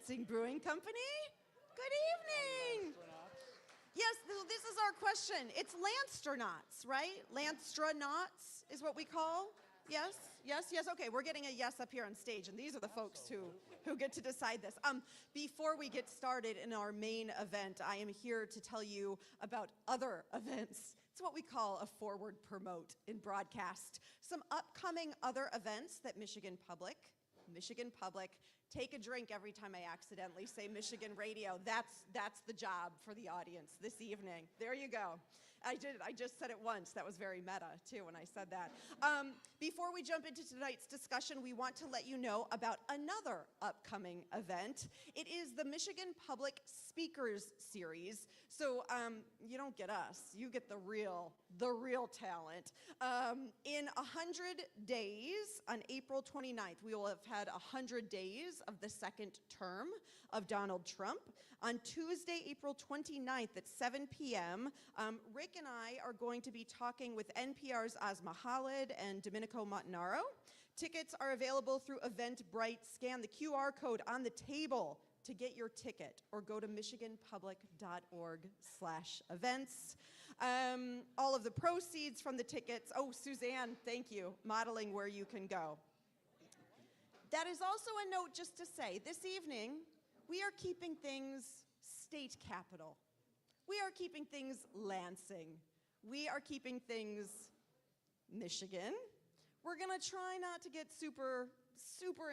Lansing Brewing Company. Good evening. Yes, this is our question. It's Lanstronauts, right? Lanstronauts is what we call. Yes, yes, yes. Okay, we're getting a yes up here on stage, and these are the folks who get to decide this. Before we get started in our main event, I am here to tell you about other events. It's what we call a forward promote in broadcast. Some upcoming other events that Michigan Public, take a drink every time I accidentally say Michigan Radio. That's the job for the audience this evening. There you go. I just said it once. That was very meta, too, when I said that. Before we jump into tonight's discussion, we want to let you know about another upcoming event. It is the Michigan Public Speakers Series. So you don't get us. You get the real talent. In 100 days, on April 29th, we will have had 100 days of the second term of Donald Trump. On Tuesday, April 29th at 7 p.m., Rick and I are going to be talking with NPR's Asma Khalid and Domenico Montanaro. Tickets are available through Eventbrite. Scan the QR code on the table to get your ticket, or go to michiganpublic.org/events. All of the proceeds from the tickets, Suzanne, thank you, modeling where you can go. That is also a note just to say, this evening, we are keeping things state capital. We are keeping things Lansing. We are keeping things Michigan. We're gonna try not to get super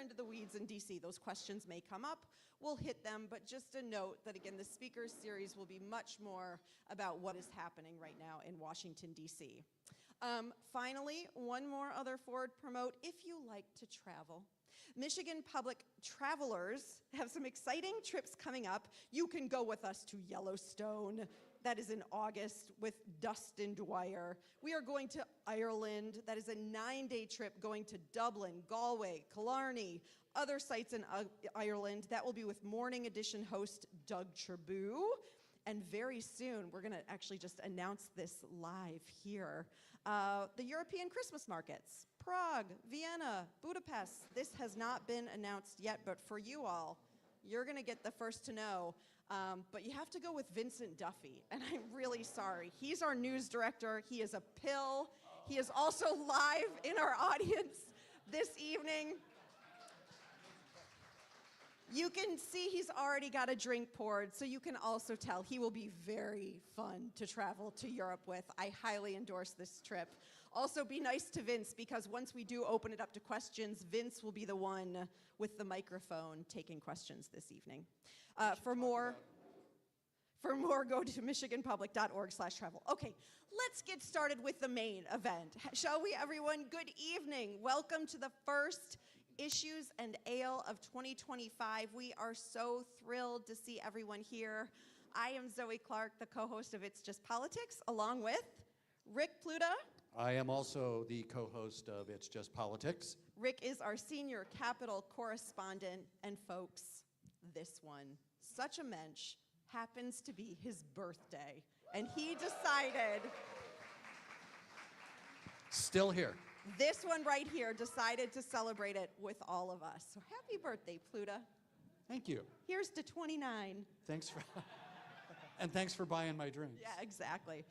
into the weeds in DC. Those questions may come up. We'll hit them, but just a note that, again, the speakers series will be much more about what is happening right now in Washington, DC. Finally, one more other forward promote. If you like to travel, Michigan Public Travelers have some exciting trips coming up. You can go with us to Yellowstone. That is in August with Dustin Dwyer. We are going to Ireland. That is a 9-day trip going to Dublin, Galway, Killarney, other sites in Ireland. That will be with Morning Edition host Doug Trabue. And very soon, we're going to actually just announce this live here. The European Christmas markets, Prague, Vienna, Budapest. This has not been announced yet, but for you all, you're going to get the first to know. But you have to go with Vincent Duffy, and I'm really sorry. He's our news director. He is a pill. He is also live in our audience this evening. You can see he's already got a drink poured, so you can also tell he will be very fun to travel to Europe with. I highly endorse this trip. Also, be nice to Vince, because once we do open it up to questions, Vince will be the one with the microphone taking questions this evening. For more, go to michiganpublic.org/travel. Okay, let's get started with the main event. Shall we, everyone? Good evening. Welcome to the first Issues and Ale of 2025. We are so thrilled to see everyone here. I am Zoe Clark, the co-host of It's Just Politics, along with Rick Pluta. I am also the co-host of It's Just Politics. Rick is our senior Capitol correspondent, and folks, this one, such a mensch, happens to be his birthday, and he decided... Still here. This one right here decided to celebrate it with all of us. So happy birthday, Pluta. Thank you. Here's to 29. Thanks for, and thanks for buying my drinks. Yeah, exactly.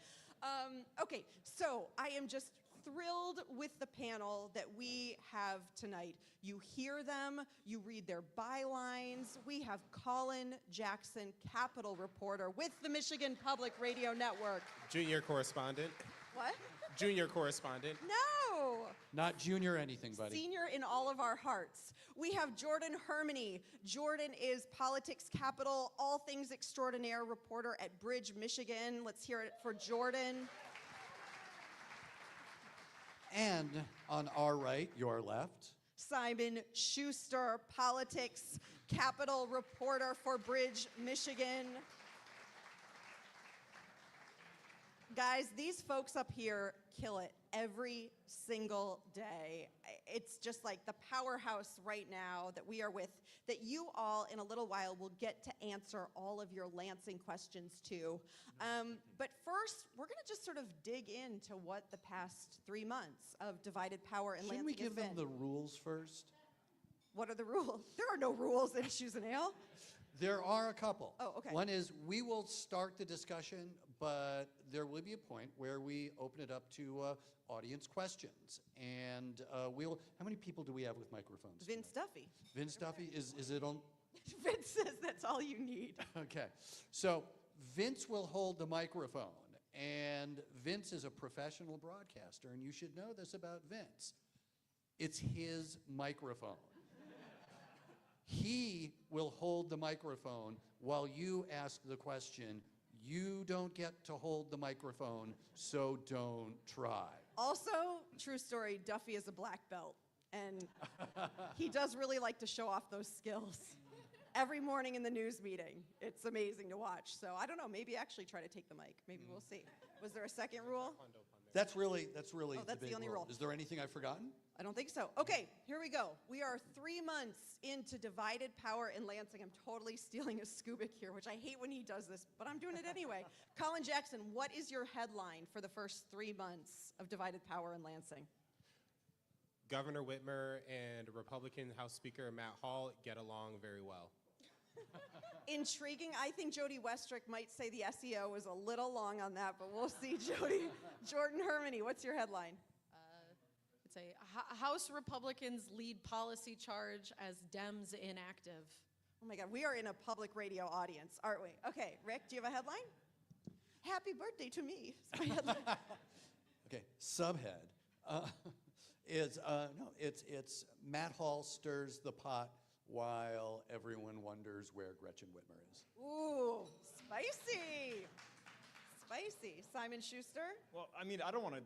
Okay, so I am just thrilled with the panel that we have tonight. You hear them, you read their bylines. We have Colin Jackson, Capitol reporter with the Michigan Public Radio Network. Junior correspondent. What? Junior correspondent. No. Not junior anything, buddy. Senior in all of our hearts. We have Jordan Hermany. Jordan is Politics Capital, all things extraordinaire reporter at Bridge, Michigan. Let's hear it for Jordan. And on our right, your left, Simon Schuster, Politics Capital reporter for Bridge, Michigan. Guys, these folks up here kill it every single day. It's just like the powerhouse right now that we are with, that you all in a little while will get to answer all of your Lansing questions to. But first, we're going to just sort of dig into what the past 3 months of divided power in Lansing has been. Shouldn't we give them the rules first? What are the rules? There are no rules in Shoes and Ale. There are a couple. Oh, okay. One is we will start the discussion, but there will be a point where we open it up to audience questions. And how many people do we have with microphones? Vince tonight? Duffy. Vince Duffy, is it on? Vince says that's all you need. Okay. So Vince will hold the microphone. And Vince is a professional broadcaster, and you should know this about Vince. It's his microphone. He will hold the microphone while you ask the question. You don't get to hold the microphone, so don't try. Also, true story, Duffy is a black belt, and he does really like to show off those skills. Every morning in the news meeting, it's amazing to watch. So I don't know, maybe actually try to take the mic. Maybe we'll see. Was there a second rule? That's really that's the big the only rule. rule. Is there anything I've forgotten? I don't think so. Okay, here we go. We are 3 months into divided power in Lansing. I'm totally stealing a Scubik here, which I hate when he does this, but I'm doing it anyway. Colin Jackson, what is your headline for the first 3 months of divided power in Lansing? Governor Whitmer and Republican House Speaker Matt Hall get along very well. Intriguing. I think Jody Westrick might say the SEO was a little long on that, but we'll see, Jody. Jordan Hermany, what's your headline? It's a House Republicans lead policy charge as Dems inactive. Oh my God, we are in a public radio audience, aren't we? Okay, Rick, do you have a headline? Happy birthday to me. Is my headline. Okay, subhead it's Matt Hall stirs the pot while everyone wonders where Gretchen Whitmer is. Ooh, spicy. Spicy. Simon Schuster? Well, I mean, I don't want to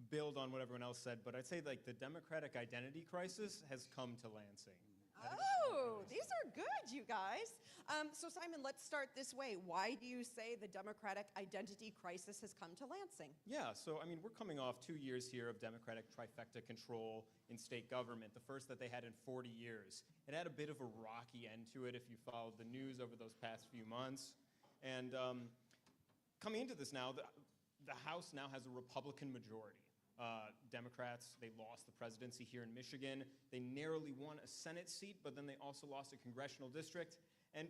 build on what everyone else said, but I'd say the Democratic identity crisis has come to Lansing. Oh, these are good, you guys. So Simon, let's start this way. Why do you say the Democratic identity crisis has come to Lansing? Yeah, so I mean, we're coming off 2 years here of Democratic trifecta control in state government, the first that they had in 40 years. It had a bit of a rocky end to it if you followed the news over those past few months. And coming into this now, the House now has a Republican majority. Democrats, they lost the presidency here in Michigan. They narrowly won a Senate seat, but then they also lost a congressional district. And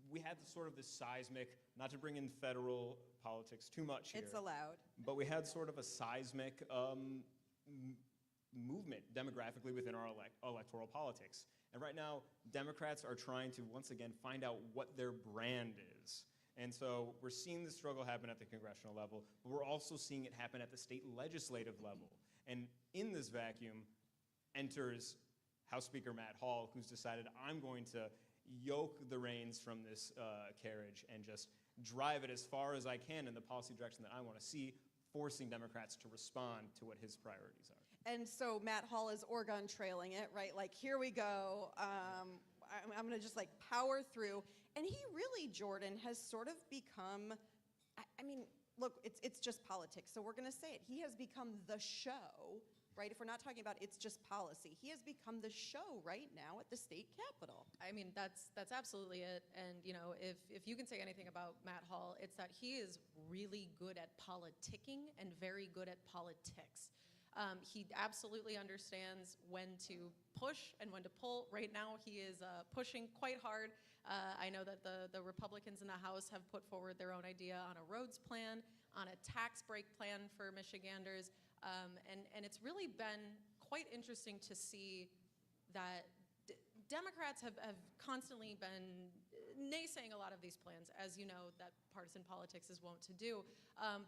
we had this seismic, not to bring in federal politics too much here. It's allowed. But we had sort of a seismic movement demographically within our electoral politics. And right now, Democrats are trying to, once again, find out what their brand is. And so we're seeing the struggle happen at the congressional level, but we're also seeing it happen at the state legislative level. And in this vacuum enters House Speaker Matt Hall, who's decided, I'm going to yoke the reins from this carriage and just drive it as far as I can in the policy direction that I want to see, forcing Democrats to respond to what his priorities are. And so Matt Hall is Oregon trailing it, right? Like, here we go. I'm going to just power through. And he really, Jordan, has sort of become, I mean, look, it's just politics, so we're going to say it. He has become the show, right? If we're not talking about it's just policy, he has become the show right now at the state capitol. I mean, that's absolutely it. And, if you can say anything about Matt Hall, it's that he is really good at politicking and very good at politics. He absolutely understands when to push and when to pull. Right now, he is pushing quite hard. I know that the Republicans in the House have put forward their own idea on a roads plan, on a tax break plan for Michiganders, and it's really been quite interesting to see that Democrats have constantly been naysaying a lot of these plans, as you know, that partisan politics is wont to do.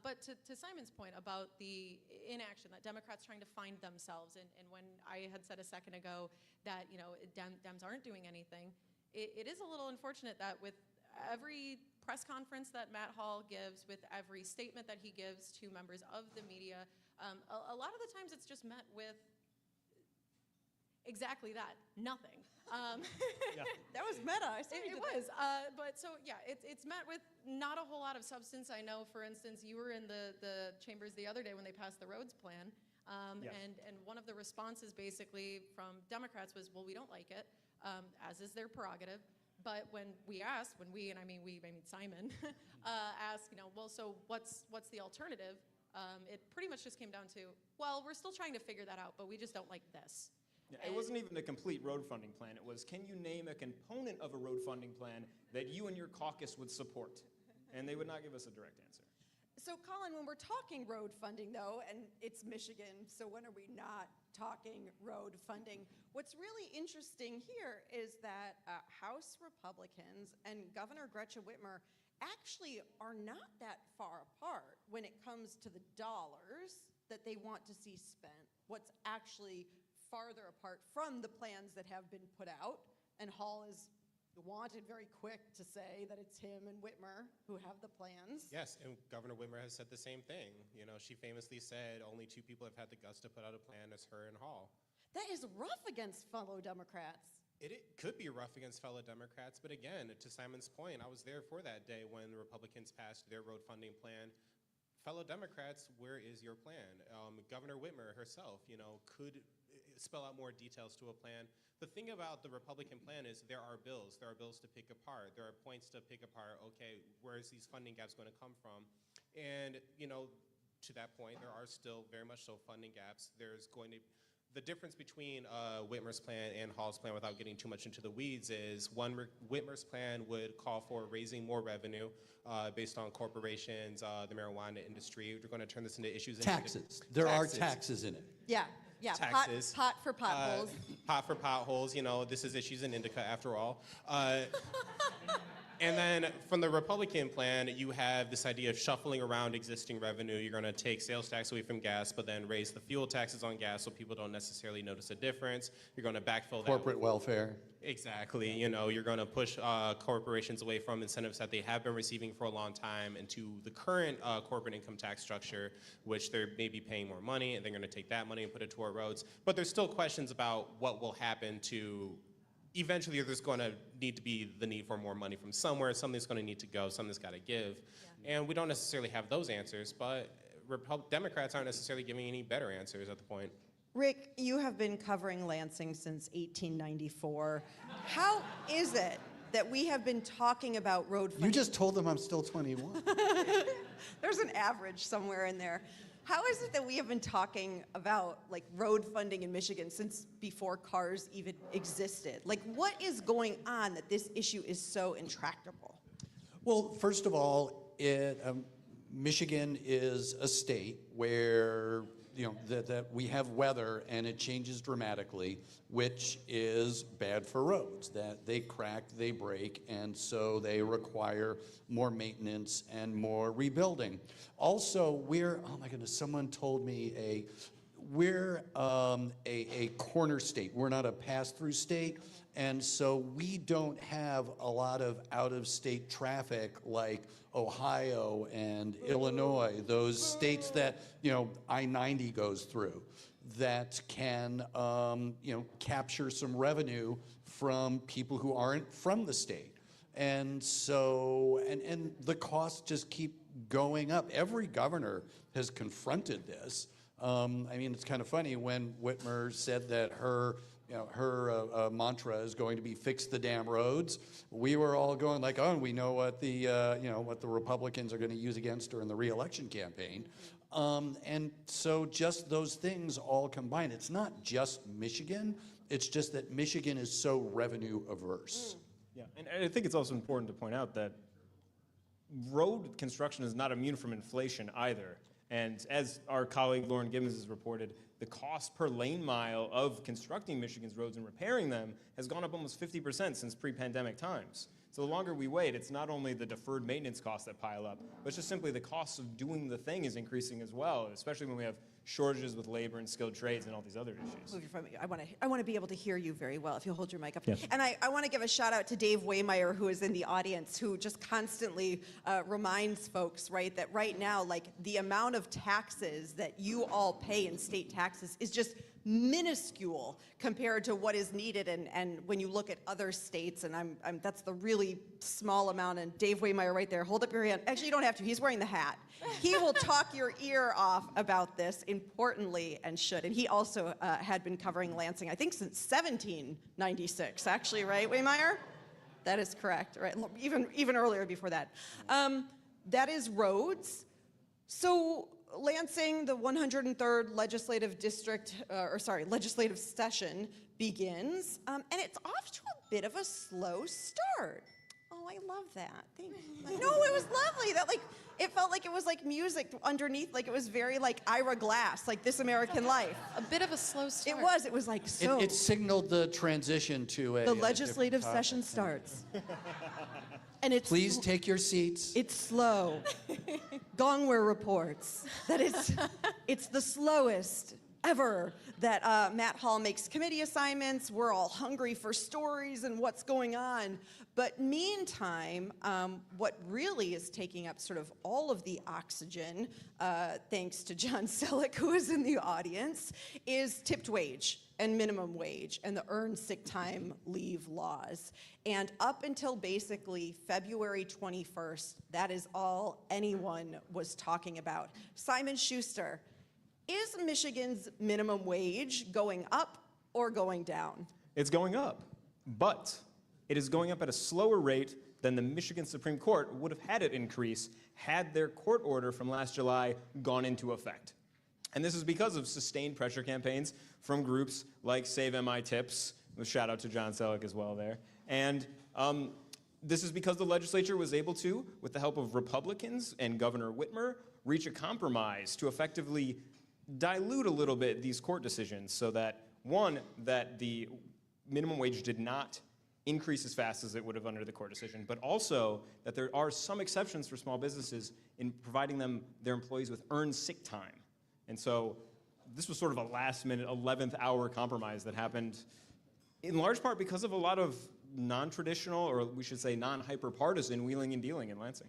But to Simon's point about the inaction, that Democrats trying to find themselves, and when I had said a second ago that Dems aren't doing anything, it is a little unfortunate that with every press conference that Matt Hall gives, with every statement that he gives to members of the media, a lot of the times it's just met with exactly that, nothing. Yeah. That was meta. I see It was, but so yeah, it's met with not a whole lot of substance. I know, for instance, you were in the chambers the other day when they passed the roads plan, Yes. and one of the responses basically from Democrats was, well, we don't like it, as is their prerogative. But when we asked, I mean Simon, asked, well, so what's the alternative? It pretty much just came down to, well, we're still trying to figure that out, but we just don't like this. Yeah, it wasn't even a complete road funding plan. It was, can you name a component of a road funding plan that you and your caucus would support? And they would not give us a direct answer. So, Colin, when we're talking road funding, though, and it's Michigan, so when are we not talking road funding? What's really interesting here is that House Republicans and Governor Gretchen Whitmer actually are not that far apart when it comes to the dollars that they want to see spent. What's actually farther apart from the plans that have been put out, and Hall is wanted very quick to say that it's him and Whitmer who have the plans. Yes, and Governor Whitmer has said the same thing. You know, she famously said only two people have had the guts to put out a plan as her and Hall. That is rough against fellow Democrats. It could be rough against fellow Democrats, but again, to Simon's point, I was there for that day when the Republicans passed their road funding plan. Fellow Democrats, where is your plan? Governor Whitmer herself, you know, could spell out more details to a plan. The thing about the Republican plan is there are bills. There are bills to pick apart. There are points to pick apart. Okay, where is these funding gaps going to come from? And, you know, to that point, there are still very much so funding gaps. There's going to the difference between Whitmer's plan and Hall's plan, without getting too much into the weeds, is Whitmer's plan would call for raising more revenue based on corporations, the marijuana industry. We're going to turn this into issues. Taxes. There are taxes in it. Yeah, Taxes. Pot for potholes. Pot for potholes, you know, this is issues in indica after all. And then from the Republican plan, you have this idea of shuffling around existing revenue. You're going to take sales tax away from gas, but then raise the fuel taxes on gas so people don't necessarily notice a difference. You're going to backfill that. Corporate welfare. Exactly. You know, you're going to push corporations away from incentives that they have been receiving for a long time into the current corporate income tax structure, which they're maybe paying more money, and they're going to take that money and put it toward roads. But there's still questions about what will happen to. Eventually, there's going to need to be the need for more money from somewhere. Something's going to need to go. Something's got to give. Yeah. And we don't necessarily have those answers, but Democrats aren't necessarily giving any better answers at the point. Rick, you have been covering Lansing since 1894. How is it that we have been talking about road funding? You just told them I'm still 21. There's an average somewhere in there. How is it that we have been talking about like road funding in Michigan since before cars even existed? Like, what is going on that this issue is so intractable? Well, first of all, Michigan is a state where that we have weather and it changes dramatically, which is bad for roads. That they crack, they break, and so they require more maintenance and more rebuilding. Also, oh my goodness, someone told me we're a corner state. We're not a pass-through state, and so we don't have a lot of out-of-state traffic like Ohio and Illinois, those states that I-90 goes through, that can capture some revenue from people who aren't from the state. And so, and the costs just keep going up. Every governor has confronted this. I mean, it's kind of funny when Whitmer said that her mantra is going to be fix the damn roads. We were all going like, oh, we know what the what the Republicans are going to use against her in the re-election campaign. And so just those things all combined. It's not just Michigan. It's just that Michigan is so revenue averse. Yeah, and I think it's also important to point out that road construction is not immune from inflation either. And as our colleague Lauren Gibbons has reported, the cost per lane mile of constructing Michigan's roads and repairing them has gone up almost 50% since pre-pandemic times. So the longer we wait, it's not only the deferred maintenance costs that pile up, but it's just simply the cost of doing the thing is increasing as well, especially when we have shortages with labor and skilled trades and all these other issues. Move your phone. I want to be able to hear you very well if you'll hold your mic up. Yeah. And I want to give a shout out to Dave Waymeyer, who is in the audience, who just constantly reminds folks, right, that right now, like, the amount of taxes that you all pay in state taxes is just minuscule compared to what is needed, and when you look at other states, and I'm that's the really small amount. And Dave Waymeyer right there, hold up your hand. Actually, you don't have to. He's wearing the hat. He will talk your ear off about this, importantly, and should. And he also had been covering Lansing, I think, since 1796. Actually, right, Waymeyer? That is correct. Right, even earlier before that. That is roads. So Lansing, the 103rd legislative legislative session begins, and it's off to a bit of a slow start. Oh, I love that. Thank you. No, it was lovely. It felt like it was like music underneath, like it was very like Ira Glass, like This American Life. A bit of a slow start. It was like so. It signaled the transition to the legislative session starts. And it's Please take your seats. It's slow. Gongwer reports that it's the slowest ever that Matt Hall makes committee assignments. We're all hungry for stories and what's going on. But meantime, what really is taking up sort of all of the oxygen, thanks to John Selleck, who is in the audience, is tipped wage and minimum wage and the earned sick time leave laws. And up until basically February 21st, that is all anyone was talking about. Simon Schuster, is Michigan's minimum wage going up or going down? It's going up, but it is going up at a slower rate than the Michigan Supreme Court would have had it increase had their court order from last July gone into effect. And this is because of sustained pressure campaigns from groups like Save MI Tips, with shout out to John Selleck as well there. And this is because the legislature was able to, with the help of Republicans and Governor Whitmer, reach a compromise to effectively dilute a little bit these court decisions so that, one, that the minimum wage did not increase as fast as it would have under the court decision, but also that there are some exceptions for small businesses in providing them, their employees, with earned sick time. And so this was sort of a last-minute, 11th hour compromise that happened in large part because of a lot of non-traditional, or we should say non-hyper-partisan, wheeling and dealing in Lansing.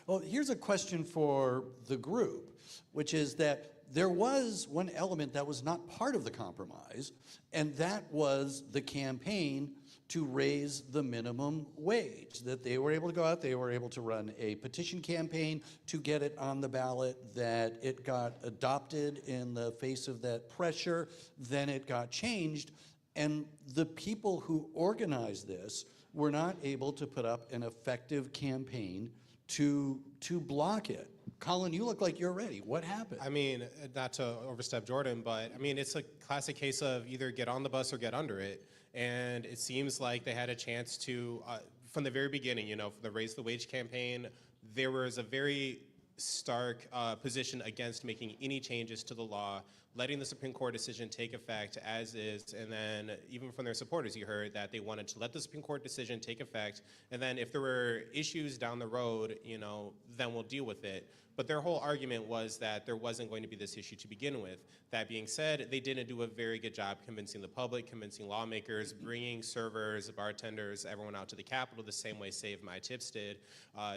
Well, here's a question for the group, which is that there was one element that was not part of the compromise, and that was the campaign to raise the minimum wage. That they were able to go out, they were able to run a petition campaign to get it on the ballot, that it got adopted in the face of that pressure, then it got changed, and the people who organized this were not able to put up an effective campaign to block it. Colin, you look like you're ready. What happened? I mean, not to overstep Jordan, but I mean, it's a classic case of either get on the bus or get under it. And it seems like they had a chance to, from the very beginning, you know, for the Raise the Wage campaign, there was a very stark position against making any changes to the law, letting the Supreme Court decision take effect as is, and then even from their supporters, you heard that they wanted to let the Supreme Court decision take effect, and then if there were issues down the road, you know, then we'll deal with it. But their whole argument was that there wasn't going to be this issue to begin with. That being said, they didn't do a very good job convincing the public, convincing lawmakers, bringing servers, bartenders, everyone out to the Capitol the same way Save My Tips did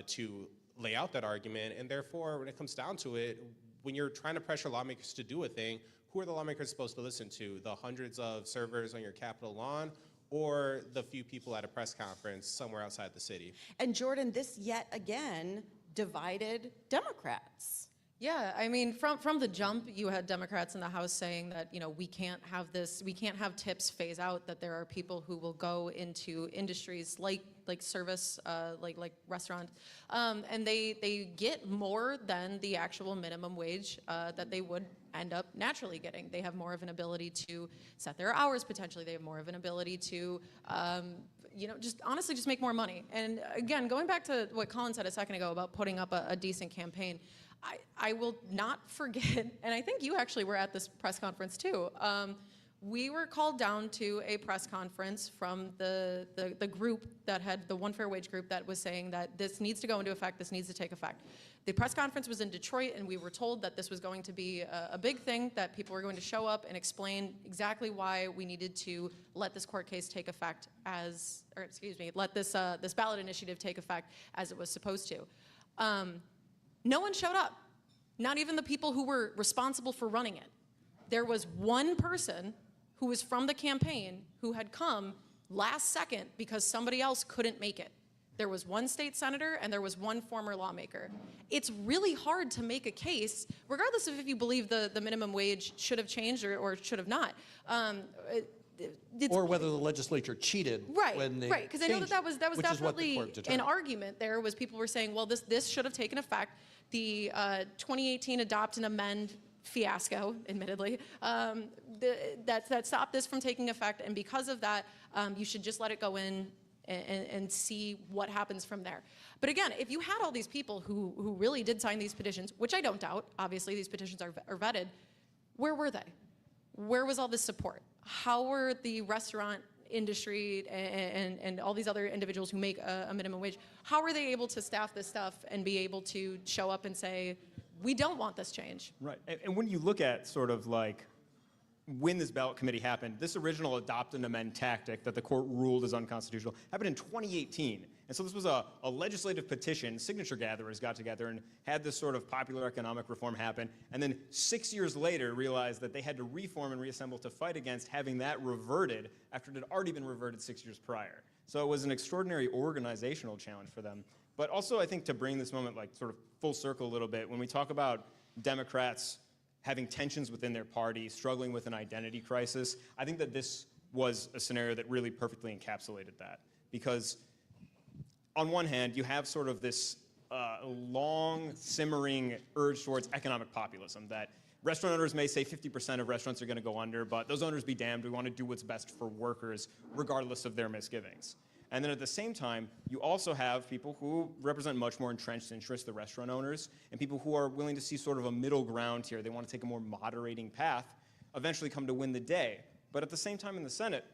to lay out that argument. And therefore, when it comes down to it, when you're trying to pressure lawmakers to do a thing, who are the lawmakers supposed to listen to? The hundreds of servers on your Capitol lawn, or the few people at a press conference somewhere outside the city? And Jordan, this yet again divided Democrats. Yeah, I mean, from the jump, you had Democrats in the House saying that, you know, we can't have tips phase out, that there are people who will go into industries like service, like restaurant, and they get more than the actual minimum wage that they would end up naturally getting. They have more of an ability to set their hours potentially. They have more of an ability to you know, just honestly just make more money. And again, going back to what Colin said a second ago about putting up a decent campaign, I will not forget, and I think you actually were at this press conference too. We were called down to a press conference from the group that had the One Fair Wage group that was saying that this needs to go into effect, this needs to take effect. The press conference was in Detroit, and we were told that this was going to be a big thing, that people were going to show up and explain exactly why we needed to let this court case take effect let this ballot initiative take effect as it was supposed to. No one showed up, not even the people who were responsible for running it. There was one person who was from the campaign who had come last second because somebody else couldn't make it. There was one state senator and there was one former lawmaker. It's really hard to make a case, regardless of if you believe the minimum wage should have changed or should have not. Or whether the legislature cheated Right, when they right, because I know changed that was which is what the definitely court an determined. argument there, was people were saying, well, this should have taken effect. The 2018 adopt and amend fiasco, admittedly, that stopped this from taking effect, and because of that, you should just let it go in and see what happens from there. But again, if you had all these people who really did sign these petitions, which I don't doubt, obviously these petitions are vetted, where were they? Where was all this support? How were the restaurant industry and all these other individuals who make a minimum wage, how were they able to staff this stuff and be able to show up and say, we don't want this change? Right, and when you look at sort of like when this ballot committee happened, this original adopt and amend tactic that the court ruled is unconstitutional happened in 2018. And so this was a legislative petition. Signature gatherers got together and had this sort of popular economic reform happen, and then 6 years later realized that they had to reform and reassemble to fight against having that reverted after it had already been reverted 6 years prior. So it was an extraordinary organizational challenge for them. But also, I think, to bring this moment like sort of full circle a little bit, when we talk about Democrats having tensions within their party, struggling with an identity crisis, I think that this was a scenario that really perfectly encapsulated that. Because on one hand, you have sort of this long simmering urge towards economic populism that restaurant owners may say 50% of restaurants are going to go under, but those owners be damned, we want to do what's best for workers regardless of their misgivings. And then at the same time, you also have people who represent much more entrenched interests, the restaurant owners, and people who are willing to see sort of a middle ground here. They want to take a more moderating path, eventually come to win the day. But at the same time in the Senate,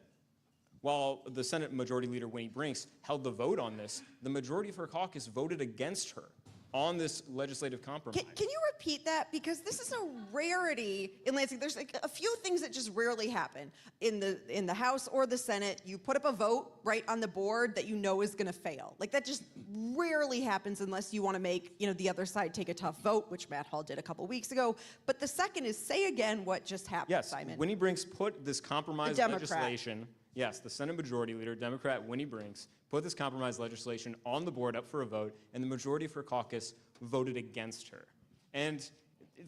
while the Senate Majority Leader Winnie Brinks held the vote on this, the majority of her caucus voted against her on this legislative compromise. Can you repeat that? Because this is a rarity in Lansing. There's like a few things that just rarely happen in the House or the Senate. You put up a vote right on the board that you know is going to fail. Like that just rarely happens unless you want to make the other side take a tough vote, which Matt Hall did a couple weeks ago. But the second is say again what just happened, yes, Simon. Winnie Brinks put this compromise Democrat. legislation. Yes, the Senate Majority Leader, Democrat Winnie Brinks, put this compromise legislation on the board up for a vote, and the majority of her caucus voted against her. And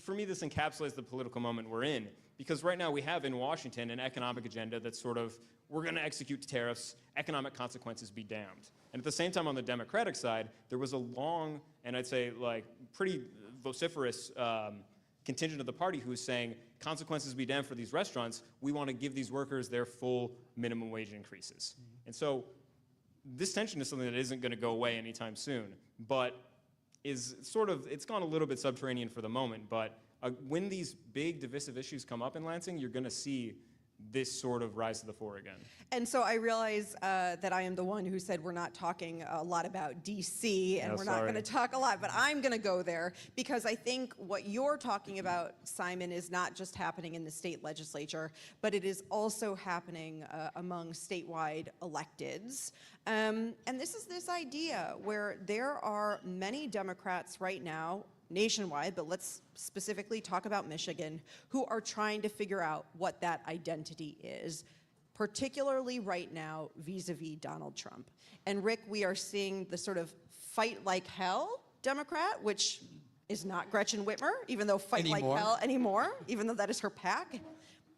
for me, this encapsulates the political moment we're in, because right now we have in Washington an economic agenda that's sort of, we're going to execute tariffs, economic consequences be damned. And at the same time, on the Democratic side, there was a long, and I'd say like pretty vociferous contingent of the party who was saying, consequences be damned for these restaurants, we want to give these workers their full minimum wage increases. And so this tension is something that isn't going to go away anytime soon, but is sort of, it's gone a little bit subterranean for the moment, but when these big divisive issues come up in Lansing, you're going to see this sort of rise to the fore again. And so I realize that I am the one who said we're not talking a lot about D.C. and we're not going to talk a lot, but I'm going to go there because I think what you're talking about, Simon, is not just happening in the state legislature, but it is also happening among statewide electeds. And this is this idea where there are many Democrats right now nationwide, but let's specifically talk about Michigan, who are trying to figure out what that identity is, particularly right now vis-a-vis Donald Trump. And Rick, we are seeing the sort of fight like hell Democrat, which is not Gretchen Whitmer, even though fight like hell anymore, even though that is her pack.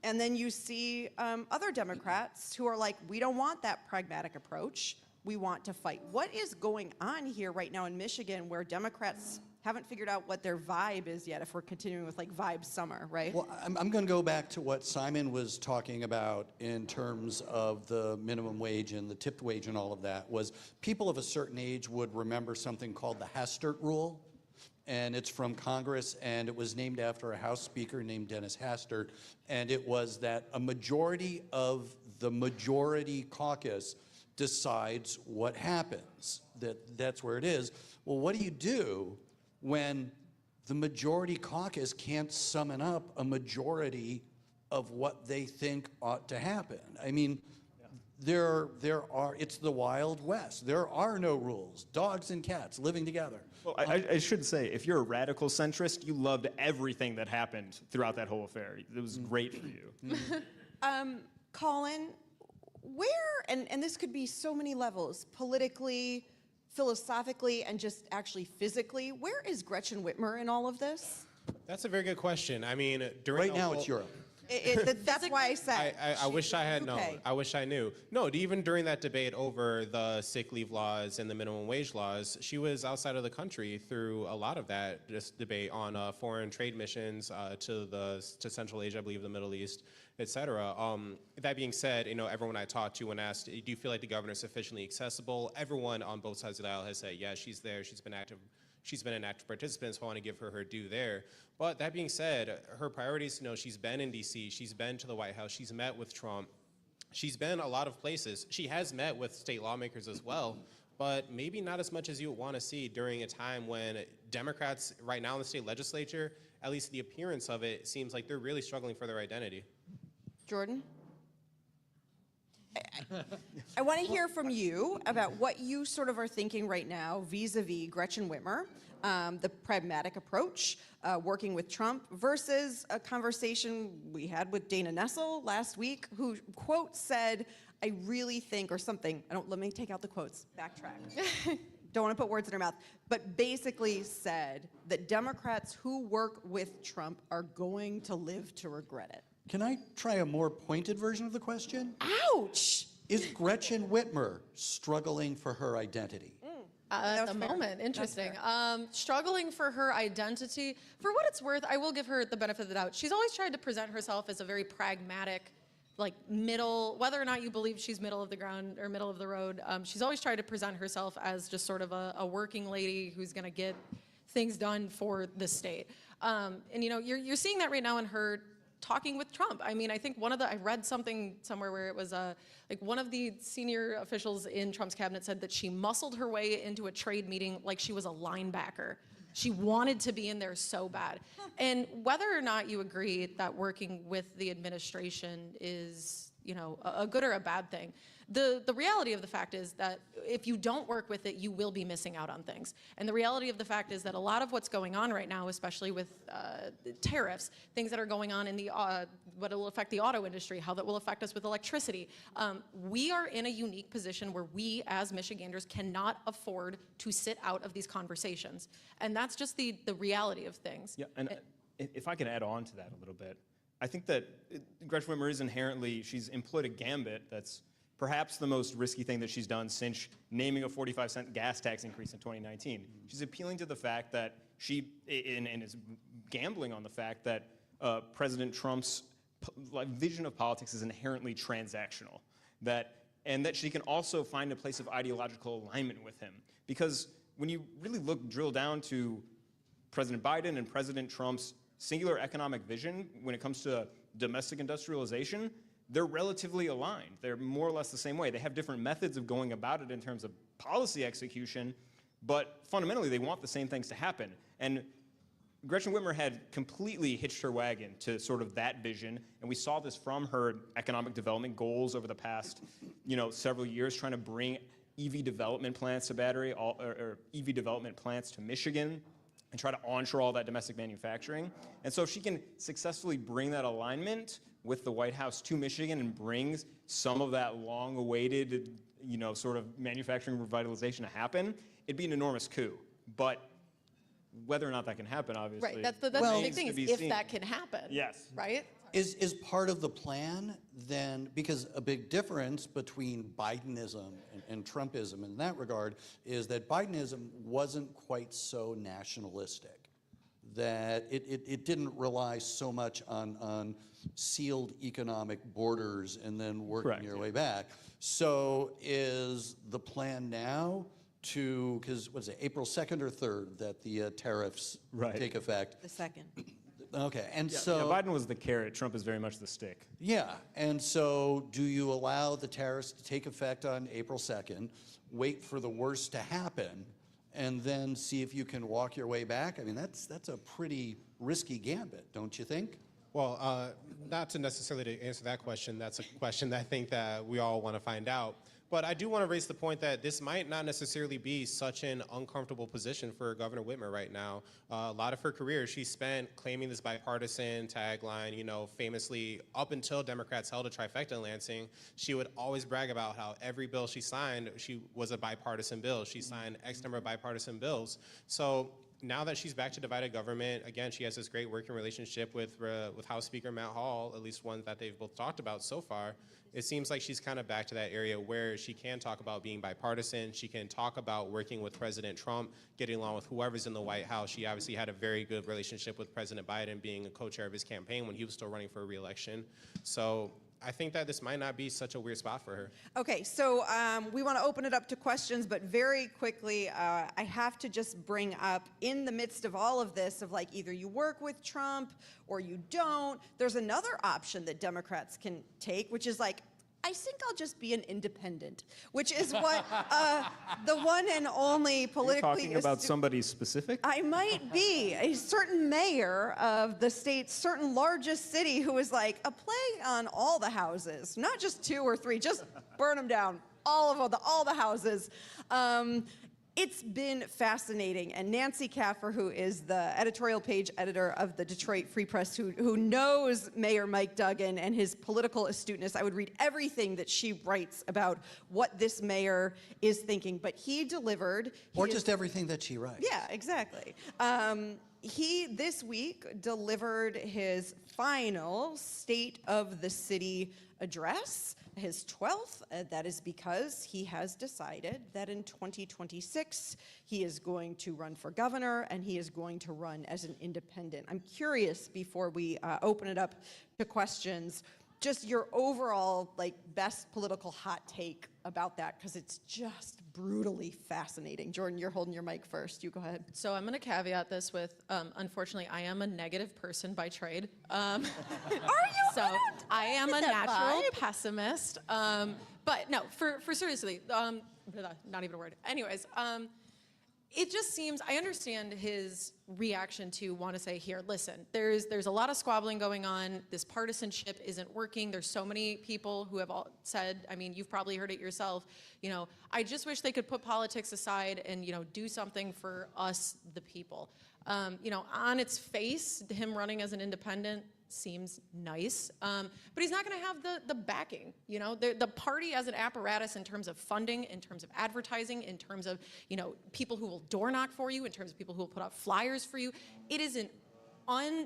And then you see other Democrats who are like, we don't want that pragmatic approach. We want to fight. What is going on here right now in Michigan where Democrats haven't figured out what their vibe is yet, if we're continuing with like vibe summer, right? Well, I'm going to go back to what Simon was talking about in terms of the minimum wage and the tipped wage and all of that, was people of a certain age would remember something called the Hastert Rule, and it's from Congress, and it was named after a House Speaker named Dennis Hastert, and it was that a majority of the majority caucus decides what happens. That's where it is. Well, what do you do when the majority caucus can't summon up a majority of what they think ought to happen? I mean, it's the Wild West. There are no rules. Dogs and cats living together. Well, I should say, if you're a radical centrist, you loved everything that happened throughout that whole affair. It was great for you. Colin, where, and this could be so many levels, politically, philosophically, and just actually physically, where is Gretchen Whitmer in all of this? That's a very good question. I mean, Right now it's Europe. That's why I said. I wish I had known. Okay. I wish I knew. No, even during that debate over the sick leave laws and the minimum wage laws, she was outside of the country through a lot of that debate on foreign trade missions to Central Asia, I believe, the Middle East, et cetera. That being said, everyone I talked to when asked, do you feel like the governor is sufficiently accessible? Everyone on both sides of the aisle has said, yeah, she's there. She's been active. She's been an active participant, so I want to give her due there. But that being said, her priorities, she's been in D.C., she's been to the White House, she's met with Trump, she's been a lot of places. She has met with state lawmakers as well, but maybe not as much as you would want to see during a time when Democrats right now in the state legislature, at least the appearance of it, seems like they're really struggling for their identity. Jordan? I want to hear from you about what you sort of are thinking right now vis-a-vis Gretchen Whitmer, the pragmatic approach, working with Trump, versus a conversation we had with Dana Nessel last week, who, quote, said, I really think, or something, let me take out the quotes, backtrack. Don't want to put words in her mouth, but basically said that Democrats who work with Trump are going to live to regret it. Can I try a more pointed version of the question? Ouch! Is Gretchen Whitmer struggling for her identity? At the moment, interesting. Struggling for her identity. For what it's worth, I will give her the benefit of the doubt. She's always tried to present herself as a very pragmatic, middle, whether or not you believe she's middle of the ground or middle of the road, she's always tried to present herself as just sort of a working lady who's going to get things done for the state. And you're seeing that right now in her talking with Trump. I mean, I think I read something somewhere where it was one of the senior officials in Trump's cabinet said that she muscled her way into a trade meeting like she was a linebacker. She wanted to be in there so bad. And whether or not you agree that working with the administration is, a good or a bad thing, the reality of the fact is that if you don't work with it, you will be missing out on things. And the reality of the fact is that a lot of what's going on right now, especially with tariffs, things that are going on in what will affect the auto industry, how that will affect us with electricity, we are in a unique position where we as Michiganders cannot afford to sit out of these conversations. And that's just the reality of things. Yeah, and if I can add on to that a little bit, I think that Gretchen Whitmer is inherently, she's employed a gambit that's perhaps the most risky thing that she's done since naming a 45-cent gas tax increase in 2019. She's appealing to the fact that and is gambling on the fact that President Trump's vision of politics is inherently transactional, and that she can also find a place of ideological alignment with him. Because when you really drill down to President Biden and President Trump's singular economic vision when it comes to domestic industrialization, they're relatively aligned. They're more or less the same way. They have different methods of going about it in terms of policy execution, but fundamentally they want the same things to happen. And Gretchen Whitmer had completely hitched her wagon to sort of that vision, and we saw this from her economic development goals over the past, several years, trying to bring EV development plants or EV development plants to Michigan and try to onshore all that domestic manufacturing. And so if she can successfully bring that alignment with the White House to Michigan and brings some of that long-awaited, sort of manufacturing revitalization to happen, it'd be an enormous coup. But whether or not that can happen, obviously, right, that's the big thing is if that can happen. Yes. Right? Is part of the plan then, because a big difference between Bidenism and Trumpism in that regard is that Bidenism wasn't quite so nationalistic, that it didn't rely so much on sealed economic borders and then working your way back. So is the plan now to, because what is it, April 2nd or 3rd that the tariffs take effect? The second. Okay, and Biden was the carrot, Trump is very much the stick. Yeah, and so do you allow the tariffs to take effect on April 2nd, wait for the worst to happen, and then see if you can walk your way back? I mean, that's a pretty risky gambit, don't you think? Well, not to necessarily to answer that question. That's a question that I think that we all want to find out. But I do want to raise the point that this might not necessarily be such an uncomfortable position for Governor Whitmer right now. A lot of her career, she spent claiming this bipartisan tagline, famously up until Democrats held a trifecta in Lansing, she would always brag about how every bill she signed, she was a bipartisan bill. She signed X number of bipartisan bills. So now that she's back to divided government, again, she has this great working relationship with House Speaker Matt Hall, at least one that they've both talked about so far. It seems like she's kind of back to that area where she can talk about being bipartisan. She can talk about working with President Trump, getting along with whoever's in the White House. She obviously had a very good relationship with President Biden, being a co-chair of his campaign when he was still running for re-election. So I think that this might not be such a weird spot for her. Okay, so we want to open it up to questions, but very quickly, I have to just bring up, in the midst of all of this, of like either you work with Trump or you don't, there's another option that Democrats can take, which is like, I think I'll just be an independent, which is what the one and only politically... You're talking about somebody specific? I might be. A certain mayor of the state's certain largest city who is like, a plague on all the houses, not just 2 or 3, just burn them down, all the houses. It's been fascinating, and Nancy Kaffer, who is the editorial page editor of the Detroit Free Press, who knows Mayor Mike Duggan and his political astuteness, I would read everything that she writes about what this mayor is thinking. But he delivered... Or just everything that she writes. Yeah, exactly. He, this week, delivered his final State of the City address, his 12th. That is because he has decided that in 2026, he is going to run for governor and he is going to run as an independent. I'm curious, before we open it up to questions, just your overall best political hot take about that, because it's just brutally fascinating. Jordan, you're holding your mic first. You go ahead. So I'm going to caveat this with, unfortunately, I am a negative person by trade. Are you? So I am a natural pessimist. But no, for seriously, not even a word. Anyways, it just seems, I understand his reaction to want to say, here, listen, there's a lot of squabbling going on. This partisanship isn't working. There's so many people who have all said, I mean, you've probably heard it yourself, I just wish they could put politics aside and, do something for us, the people. On its face, him running as an independent seems nice, but he's not going to have the backing. The party as an apparatus in terms of funding, in terms of advertising, in terms of people who will door knock for you, in terms of people who will put out flyers for you. It is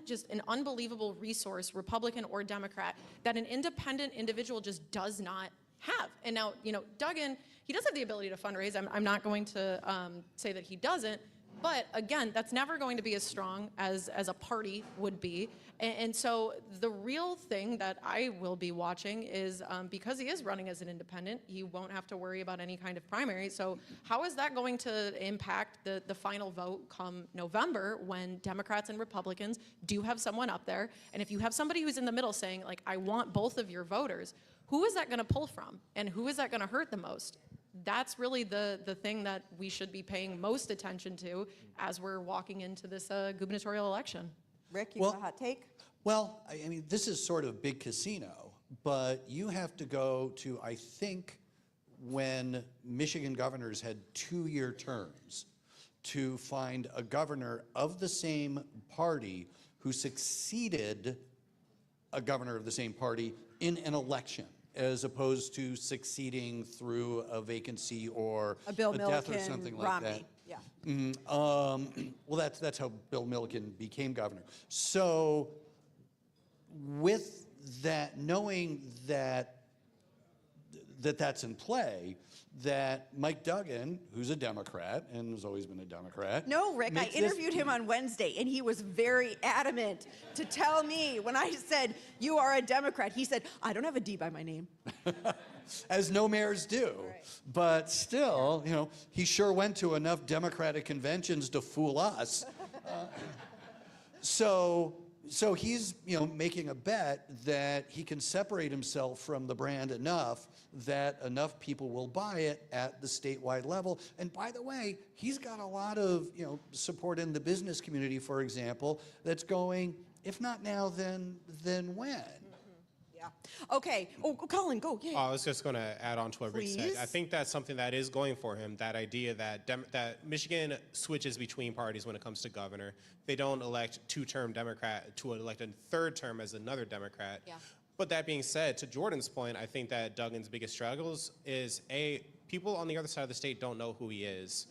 just an unbelievable resource, Republican or Democrat, that an independent individual just does not have. And now Duggan, he does have the ability to fundraise. I'm not going to say that he doesn't. But again, that's never going to be as strong as a party would be. And so the real thing that I will be watching is, because he is running as an independent, he won't have to worry about any kind of primary. So how is that going to impact the final vote come November, when Democrats and Republicans do have someone up there? And if you have somebody who's in the middle saying, I want both of your voters, who is that going to pull from? And who is that going to hurt the most? That's really the thing that we should be paying most attention to as we're walking into this gubernatorial election. Rick, you got a hot take? Well, I mean, this is sort of big casino, but you have to go to, I think, when Michigan governors had 2-year terms to find a governor of the same party who succeeded a governor of the same party in an election, as opposed to succeeding through a vacancy or a Bill death or Milliken, something like Romney. that. Yeah. Well, that's how Bill Milliken became governor. So with that, knowing that that's in play, that Mike Duggan, who's a Democrat and has always been a Democrat. No, Rick, I interviewed him on Wednesday, and he was very adamant to tell me, when I said, you are a Democrat, he said, I don't have a D by my name. As no mayors do. Right. But still, he sure went to enough Democratic conventions to fool us. So he's, making a bet that he can separate himself from the brand enough that enough people will buy it at the statewide level. And by the way, he's got a lot of, support in the business community, for example, that's going, if not now, then when? Yeah. Okay. Oh, Colin, go. Yeah. I was just going to add on to what Rick said. Please? I think that's something that is going for him, that idea that that Michigan switches between parties when it comes to governor. They don't elect two-term Democrat to elect a third term as another Democrat. Yeah. But that being said, to Jordan's point, I think that Duggan's biggest struggles is, people on the other side of the state don't know who he is.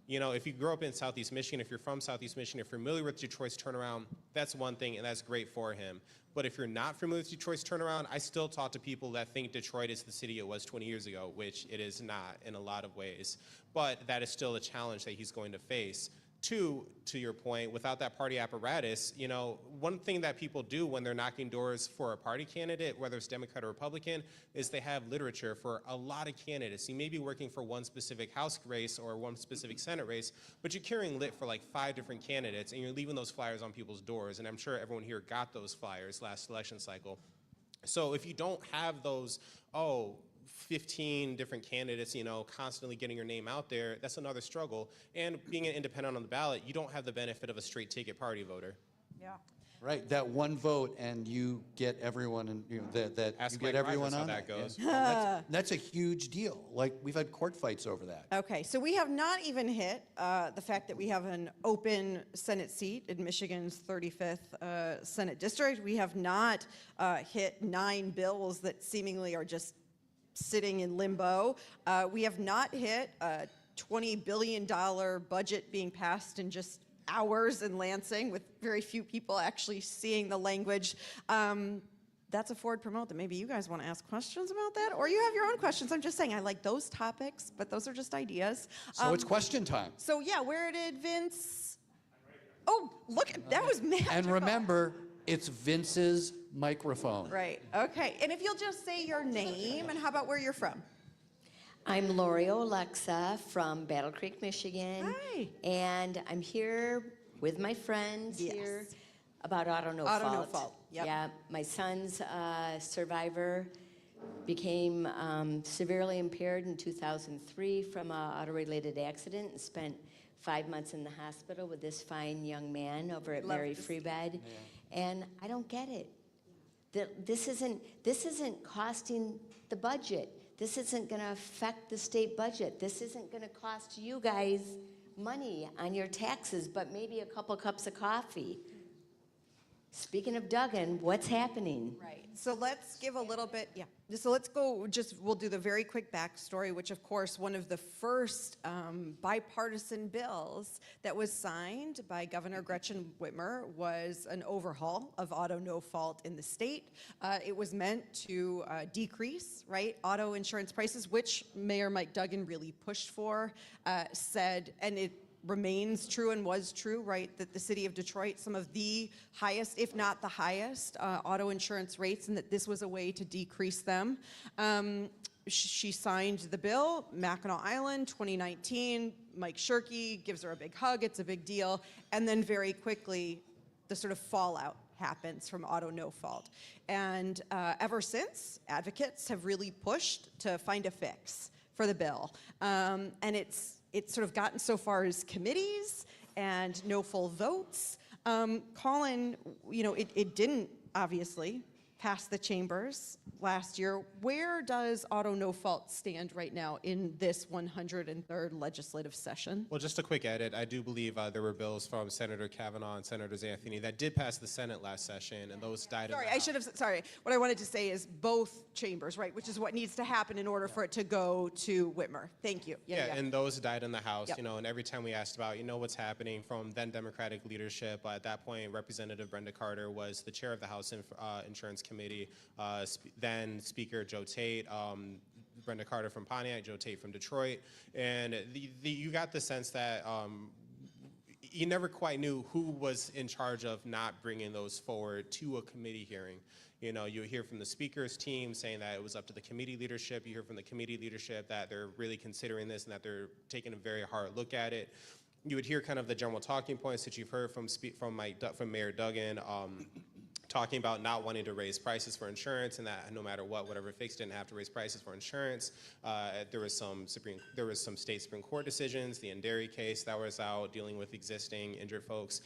You know, if you grew up in Southeast Michigan, if you're from Southeast Michigan, if you're familiar with Detroit's turnaround, that's one thing, and that's great for him. But if you're not familiar with Detroit's turnaround, I still talk to people that think Detroit is the city it was 20 years ago, which it is not in a lot of ways. But that is still a challenge that he's going to face. Two, to your point, without that party apparatus, you know, one thing that people do when they're knocking doors for a party candidate, whether it's Democrat or Republican, is they have literature for a lot of candidates. You may be working for one specific House race or one specific Senate race, but you're carrying lit for like 5 different candidates, and you're leaving those flyers on people's doors. And I'm sure everyone here got those flyers last election cycle. So if you don't have those, 15 different candidates, you know, constantly getting your name out there, that's another struggle. And being an independent on the ballot, you don't have the benefit of a straight ticket party voter. Yeah. Right, that one vote, and you get everyone, and you know, that Ask you get Mike everyone Rivers how on that it. goes. Yeah. That's a huge deal. Like, we've had court fights over that. Okay, so we have not even hit the fact that we have an open Senate seat in Michigan's 35th Senate district. We have not hit 9 bills that seemingly are just sitting in limbo. We have not hit a $20 billion budget being passed in just hours in Lansing, with very few people actually seeing the language. That's a forward promote that maybe you guys want to ask questions about that, or you have your own questions. I'm just saying I like those topics, but those are just ideas. So it's question time. So yeah, where did Vince? Oh, look, that was magical. And remember, it's Vince's microphone. Right, okay. And if you'll just say your name, and how about where you're from? I'm Lori Alexa from Battle Creek, Michigan. Hi. And I'm here with my friends Yes. here about auto no Auto fault. no fault, yep. Yeah, my son's survivor became severely impaired in 2003 from an auto-related accident and spent 5 months in the hospital with this fine young man over at Love Mary to see Freebed. And I don't get it. This isn't costing the budget. This isn't going to affect the state budget. This isn't going to cost you guys money on your taxes, but maybe a couple cups of coffee. Speaking of Duggan, what's happening? Right. So let's give a little bit, yeah. So let's go, we'll do the very quick backstory, which of course, one of the first bipartisan bills that was signed by Governor Gretchen Whitmer was an overhaul of auto no fault in the state. It was meant to decrease, right, auto insurance prices, which Mayor Mike Duggan really pushed for, said, and it remains true and was true, right, that the city of Detroit, some of the highest, if not the highest, auto insurance rates, and that this was a way to decrease them. She signed the bill, Mackinac Island, 2019. Mike Shirkey gives her a big hug. It's a big deal. And then very quickly, the sort of fallout happens from auto no fault. And ever since, advocates have really pushed to find a fix for the bill. And it's sort of gotten so far as committees and no full votes. Colin, you know, it didn't obviously pass the chambers last year. Where does auto no fault stand right now in this 103rd legislative session? Well, just a quick edit. I do believe there were bills from Senator Kavanaugh and Senator Anthony that did pass the Senate last session, and those died. Sorry, I should have, sorry. What I wanted to say is both chambers, right, which is what needs to happen in order for it to go to Whitmer. Thank you. Yeah, and those died in the House, Yep. you know, and every time we asked about, you know, what's happening from then Democratic leadership, at that point, Representative Brenda Carter was the chair of the House Insurance Committee, then Speaker Joe Tate, Brenda Carter from Pontiac, Joe Tate from Detroit, and you got the sense that you never quite knew who was in charge of not bringing those forward to a committee hearing. You know, you hear from the speaker's team saying that it was up to the committee leadership. You hear from the committee leadership that they're really considering this and that they're taking a very hard look at it. You would hear kind of the general talking points that you've heard from Mayor Duggan, talking about not wanting to raise prices for insurance, and that no matter what, whatever fix, didn't have to raise prices for insurance. There was some state Supreme Court decisions, the Nderi case that was out dealing with existing injured folks.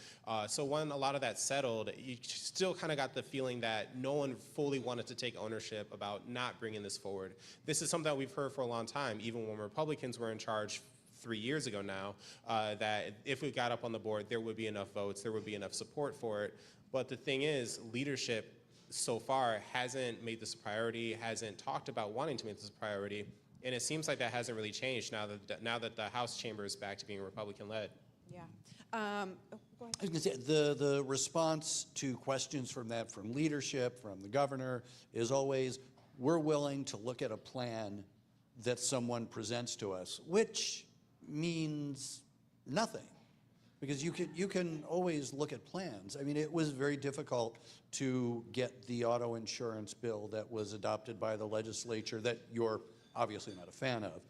So when a lot of that settled, you still kind of got the feeling that no one fully wanted to take ownership about not bringing this forward. This is something that we've heard for a long time, even when Republicans were in charge 3 years ago now, that if we got up on the board, there would be enough votes, there would be enough support for it. But the thing is, leadership so far hasn't made this a priority, hasn't talked about wanting to make this a priority. And it seems like that hasn't really changed now that the House chamber is back to being Republican-led. Yeah. Go ahead. I was going to say, the response to questions from leadership, from the governor, is always, we're willing to look at a plan that someone presents to us, which means nothing. Because you can always look at plans. I mean, it was very difficult to get the auto insurance bill that was adopted by the legislature that you're obviously not a fan of,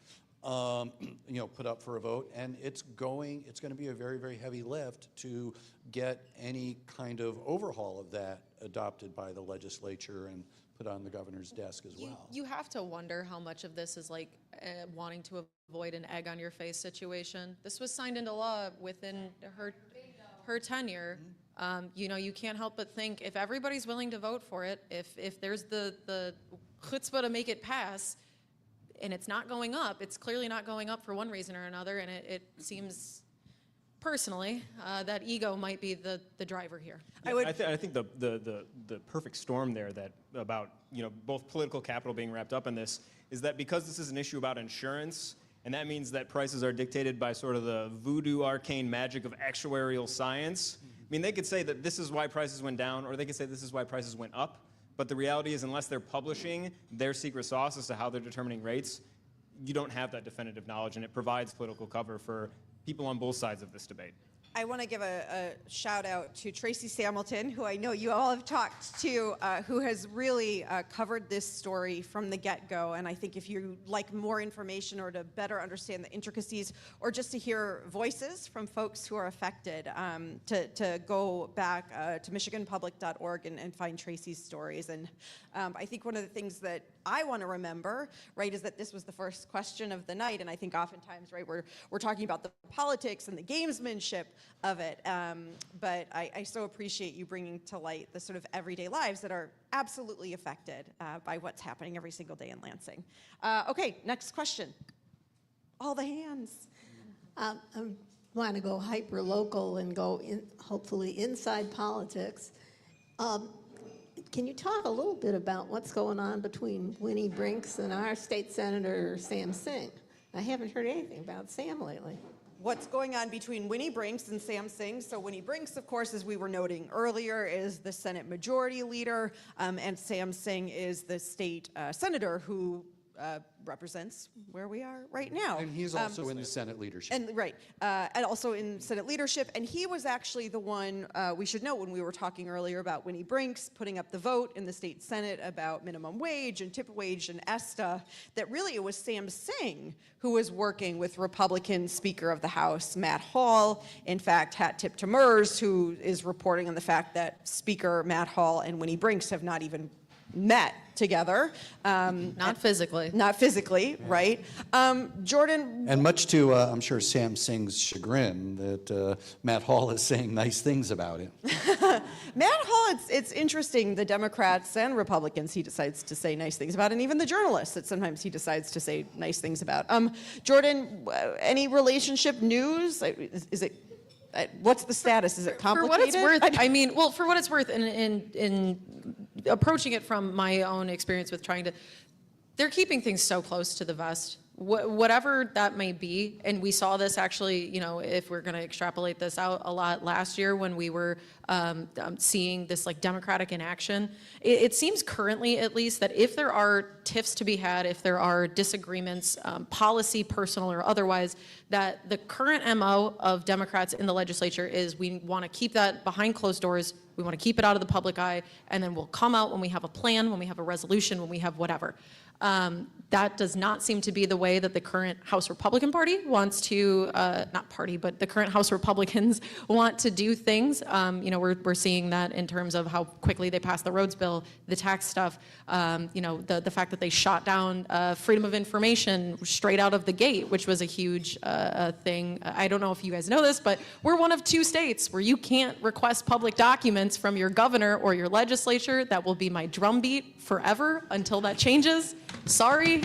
put up for a vote, and it's going to be a very, very heavy lift to get any kind of overhaul of that adopted by the legislature and put on the governor's desk as well. You have to wonder how much of this is like wanting to avoid an egg on your face situation. This was signed into law within her tenure. You can't help but think if everybody's willing to vote for it, if there's the chutzpah to make it pass, and it's not going up, it's clearly not going up for one reason or another, and it seems personally that ego might be the driver here. I think the perfect storm there that about both political capital being wrapped up in this is that because this is an issue about insurance, and that means that prices are dictated by sort of the voodoo arcane magic of actuarial science. I mean, they could say that this is why prices went down, or they could say this is why prices went up. But the reality is, unless they're publishing their secret sauce as to how they're determining rates, you don't have that definitive knowledge, and it provides political cover for people on both sides of this debate. I want to give a shout out to Tracy Samilton, who I know you all have talked to, who has really covered this story from the get-go. And I think if you like more information or to better understand the intricacies or just to hear voices from folks who are affected, to go back to michiganpublic.org and find Tracy's stories. And I think one of the things that I want to remember, right, is that this was the first question of the night. And I think oftentimes, right, we're talking about the politics and the gamesmanship of it. But I so appreciate you bringing to light the sort of everyday lives that are absolutely affected by what's happening every single day in Lansing. Okay, next question. All the hands. I want to go hyper-local and go hopefully inside politics. Can you talk a little bit about what's going on between Winnie Brinks and our state senator, Sam Singh? I haven't heard anything about Sam lately. What's going on between Winnie Brinks and Sam Singh? So Winnie Brinks, of course, as we were noting earlier, is the Senate Majority Leader, and Sam Singh is the state senator who represents where we are right now. And he's also in the Senate leadership. And right, and also in Senate leadership. And he was actually the one, we should note when we were talking earlier about Winnie Brinks putting up the vote in the state Senate about minimum wage and tip wage and ESTA, that really it was Sam Singh who was working with Republican Speaker of the House, Matt Hall. In fact, hat tip to MERS, who is reporting on the fact that Speaker Matt Hall and Winnie Brinks have not even met together. Not physically. Not physically, right? Jordan. And much to, I'm sure, Sam Singh's chagrin, that Matt Hall is saying nice things about him. Matt Hall, it's interesting, the Democrats and Republicans he decides to say nice things about, and even the journalists that sometimes he decides to say nice things about. Jordan, any relationship news? Is it, what's the status? Is it complicated? For what it's worth, I mean, well, for what it's worth, in approaching it from my own experience with trying to, they're keeping things so close to the vest, whatever that may be. And we saw this actually, if we're going to extrapolate this out a lot last year when we were seeing this like Democratic inaction. It seems currently, at least, that if there are tiffs to be had, if there are disagreements, policy, personal or otherwise, that the current MO of Democrats in the legislature is we want to keep that behind closed doors. We want to keep it out of the public eye, and then we'll come out when we have a plan, when we have a resolution, when we have whatever. That does not seem to be the way that the current House Republican Party wants to, not party, but the current House Republicans want to do things. We're seeing that in terms of how quickly they passed the roads bill, the tax stuff, the fact that they shot down freedom of information straight out of the gate, which was a huge thing. I don't know if you guys know this, but we're one of 2 states where you can't request public documents from your governor or your legislature. That will be my drumbeat forever until that changes. Sorry.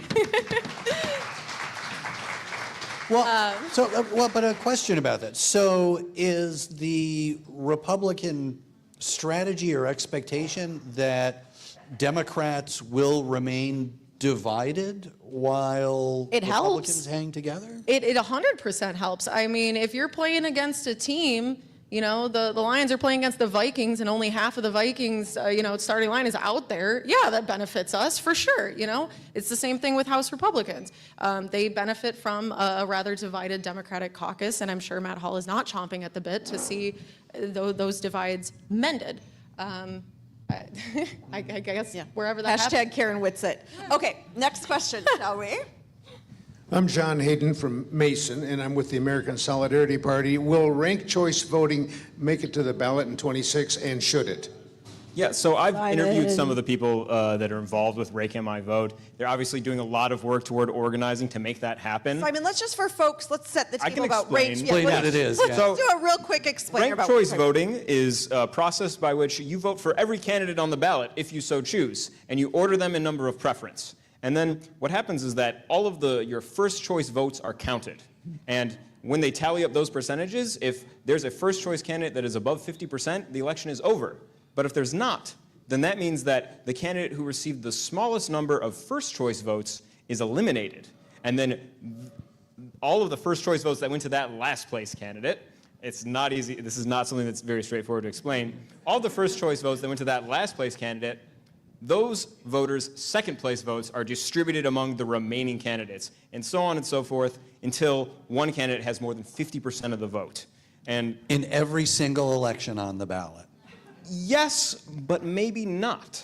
But a question about that. So is the Republican strategy or expectation that Democrats will remain divided while It helps. Republicans hang together? It 100% helps. I mean, if you're playing against a team, you know, the Lions are playing against the Vikings and only half of the Vikings, starting line is out there. Yeah, that benefits us for sure, you know. It's the same thing with House Republicans. They benefit from a rather divided Democratic caucus, and I'm sure Matt Hall is not chomping at the bit to see those divides mended. I guess wherever that happens. Hashtag Karen Whitsitt. Okay, next question, shall we? I'm John Hayden from Mason, and I'm with the American Solidarity Party. Will ranked choice voting make it to the ballot in 26, and should it? Yeah, so I've interviewed Biden. some of the people that are involved with Rake My Vote. They're obviously doing a lot of work toward organizing to make that happen. Simon, let's just for folks, let's set the I table can about explain. ranked. Explain let's- what it is, Let's yeah. So- do a real quick explainer Ranked about choice what- voting is a process by which you vote for every candidate on the ballot, if you so choose, and you order them in number of preference. And then what happens is that all of your first choice votes are counted. And when they tally up those percentages, if there's a first choice candidate that is above 50%, the election is over. But if there's not, then that means that the candidate who received the smallest number of first choice votes is eliminated. And then all of the first choice votes that went to that last place candidate, it's not easy, this is not something that's very straightforward to explain. All the first choice votes that went to that last place candidate, those voters' second place votes are distributed among the remaining candidates, and so on and so forth until one candidate has more than 50% of the vote. And In every single election on the ballot. yes, but maybe not.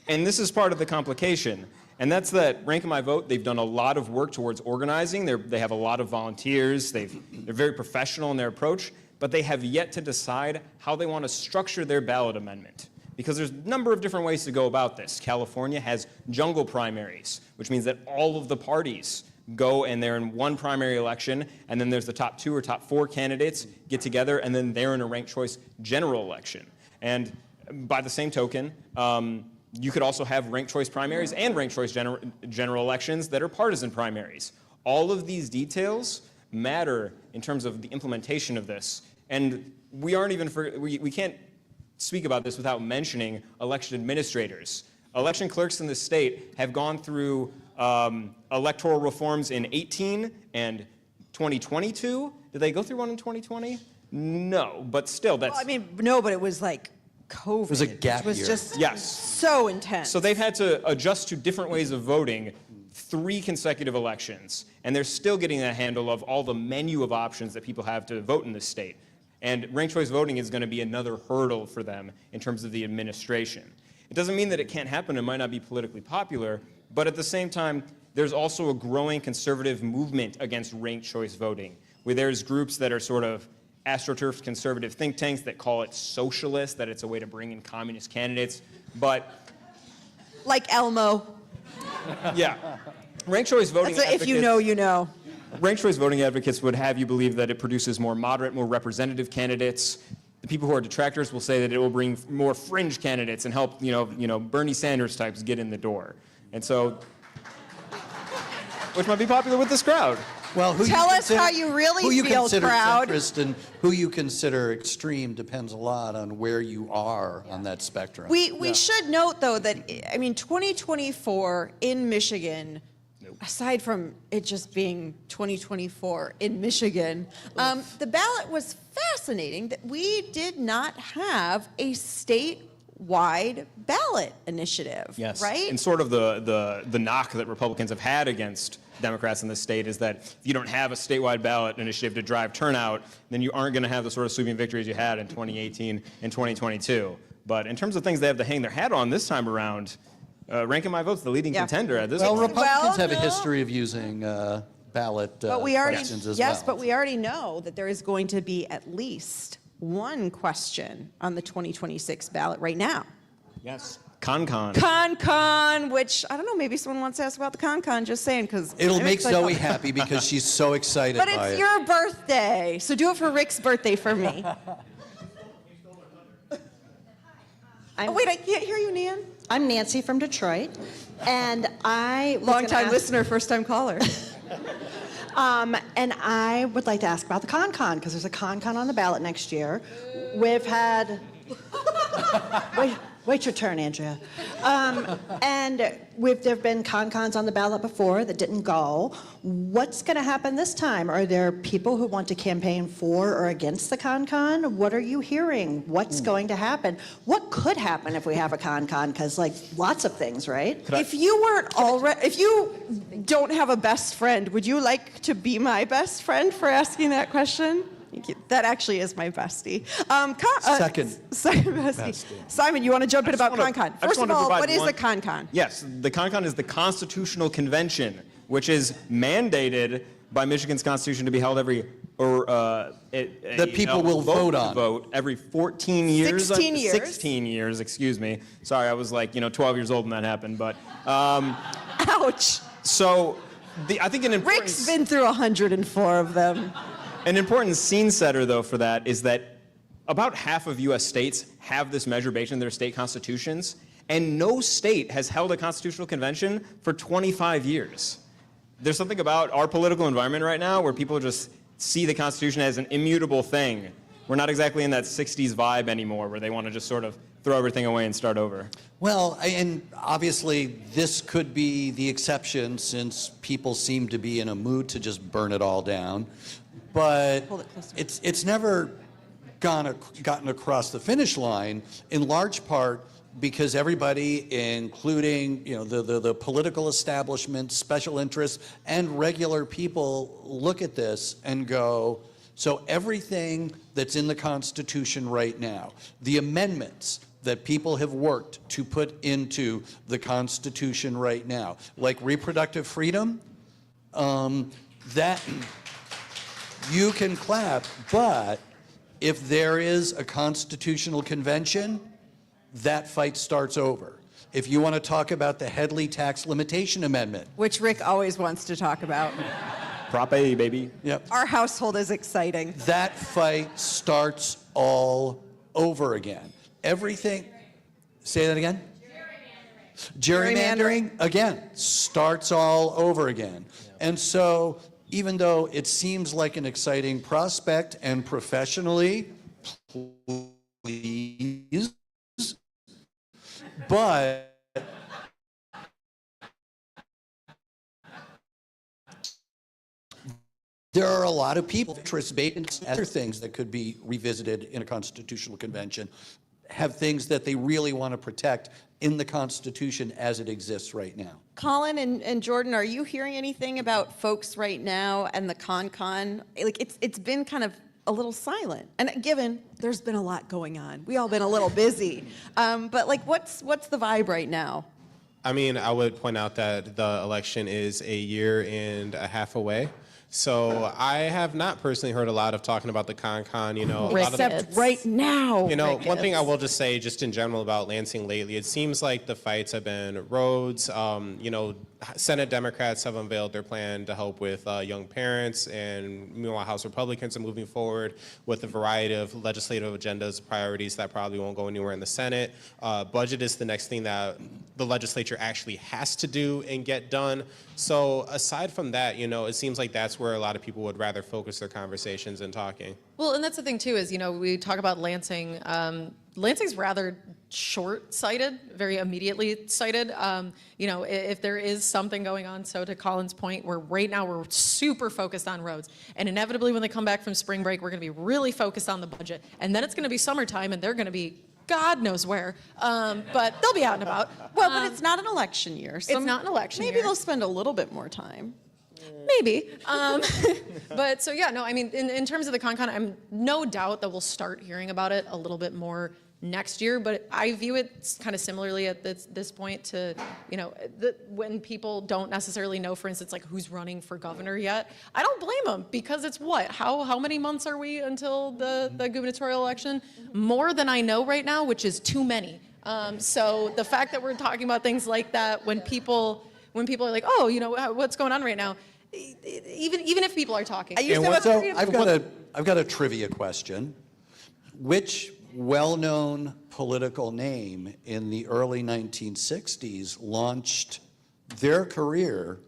And this is part of the complication. And that's that Rank My Vote, they've done a lot of work towards organizing. They have a lot of volunteers. They're very professional in their approach, but they have yet to decide how they want to structure their ballot amendment. Because there's a number of different ways to go about this. California has jungle primaries, which means that all of the parties go and they're in one primary election, and then there's the top 2 or top 4 candidates get together, and then they're in a ranked choice general election. And by the same token, you could also have ranked choice primaries and ranked choice general elections that are partisan primaries. All of these details matter in terms of the implementation of this. And we can't speak about this without mentioning election administrators. Election clerks in the state have gone through electoral reforms in 18 and 2022. Did they go through one in 2020? No, but still, that's... Well, I mean, no, but it was like COVID. It was a gap It was year. just Yes. so intense. So they've had to adjust to different ways of voting 3 consecutive elections, and they're still getting a handle of all the menu of options that people have to vote in this state. And ranked choice voting is going to be another hurdle for them in terms of the administration. It doesn't mean that it can't happen. It might not be politically popular, but at the same time, there's also a growing conservative movement against ranked choice voting, where there's groups that are sort of astroturfed conservative think tanks that call it socialist, that it's a way to bring in communist candidates. But like Elmo. yeah, ranked choice voting That's if you know, you know. Ranked choice voting advocates would have you believe that it produces more moderate, more representative candidates. The people who are detractors will say that it will bring more fringe candidates and help, Bernie Sanders types get in the door. And so, which might be popular with this crowd. Well, who Tell you us how you really who you feel, consider crowd. centrist and who you consider extreme depends a lot on where you are on that spectrum. We should note, though, that, 2024 in Michigan, aside from it just being 2024 in Michigan, the ballot was fascinating that we did not have a statewide ballot initiative, right? And sort of the knock that Republicans have had against Democrats in the state is that if you don't have a statewide ballot initiative to drive turnout, then you aren't going to have the sort of sweeping victories you had in 2018 and 2022. But in terms of things they have to hang their hat on this time around, Rankin My Vote's the leading contender at this Well, point. Republicans have a no. history of using ballot But we already, questions as yes, well. but we already know that there is going to be at least one question on the 2026 ballot right now. Yes. Con. Con, which, I don't know, maybe someone wants to ask about the con, just saying, because. It'll make Zoe happy because she's so excited But by it's it. your birthday, so do it for Rick's birthday for me. Oh, wait, I can't hear you, Nan. I'm Nancy from Detroit, and I was Long gonna time ask- listener, first time caller. And I would like to ask about the con because there's a con on the ballot next year. We've had Wait your turn, Andrea. And there have been con-cons on the ballot before that didn't go. What's going to happen this time? Are there people who want to campaign for or against the con-con? What are you hearing? What's going to happen? What could happen if we have a con-con? Because, like, lots of things, right? If you don't have a best friend, would you like to be my best friend for asking that question? Thank you. That actually is my bestie. Second bestie. bestie. Simon, you want to jump in about con-con? First of all, what is a con-con? Yes, the con-con is the Constitutional Convention, which is mandated by Michigan's Constitution to be held that people will vote on. Vote every 14 years. 16 years. 16 years, excuse me. Sorry, I was like, 12 years old when that happened, but. Ouch. So, I think an important. Rick's been through 104 of them. An important scene setter, though, for that is that about half of U.S. states have this measure based in their state constitutions, and no state has held a constitutional convention for 25 years. There's something about our political environment right now where people just see the Constitution as an immutable thing. We're not exactly in that 60s vibe anymore where they want to just sort of throw everything away and start over. Well, and obviously this could be the exception since people seem to be in a mood to just burn it all down. But it's never gotten across the finish line, in large part because everybody, including the political establishment, special interests, and regular people, look at this and go, so everything that's in the Constitution right now, the amendments that people have worked to put into the Constitution right now, like reproductive freedom, that you can clap, but if there is a constitutional convention, that fight starts over. If you want to talk about the Headley Tax Limitation Amendment, Which Rick always wants to talk about. Prop A, baby. yep, Our household is exciting. that fight starts all over again. Everything, say that again? Gerrymandering, again, starts all over again. And so, even though it seems like an exciting prospect, and professionally, please, but there are a lot of people, interest and other things that could be revisited in a constitutional convention, have things that they really want to protect in the Constitution as it exists right now. Colin and Jordan, are you hearing anything about folks right now and the con-con? Like, it's been kind of a little silent. And given there's been a lot going on, we all been a little busy. But like, what's the vibe right now? I mean, I would point out that the election is a year and a half away. So I have not personally heard a lot of talking about the con-con, a lot of Except right now. one thing I will just say, just in general about Lansing lately, it seems like the fights have been roads. Senate Democrats have unveiled their plan to help with young parents, and meanwhile, House Republicans are moving forward with a variety of legislative agendas, priorities that probably won't go anywhere in the Senate. Budget is the next thing that the legislature actually has to do and get done. So aside from that, it seems like that's where a lot of people would rather focus their conversations and talking. Well, and that's the thing too is, we talk about Lansing. Lansing's rather short-sighted, very immediately sighted. If there is something going on, so to Colin's point, right now we're super focused on roads. And inevitably when they come back from spring break, we're gonna be really focused on the budget. And then it's gonna be summertime and they're gonna be God knows where, but they'll be out and about. Well, but it's not an election year. So it's not an election maybe year. they'll spend a little bit more time. Maybe. But so, yeah, no, I mean, in terms of the con-con, I'm no doubt that we'll start hearing about it a little bit more next year, but I view it kind of similarly at this point to, when people don't necessarily know, for instance, like who's running for governor yet. I don't blame them because it's what? How many months are we until the gubernatorial election? More than I know right now, which is too many. So the fact that we're talking about things like that when people are like, oh, what's going on right now? Even if people are talking. I've got a trivia question. Which well-known political name in the early 1960s launched their career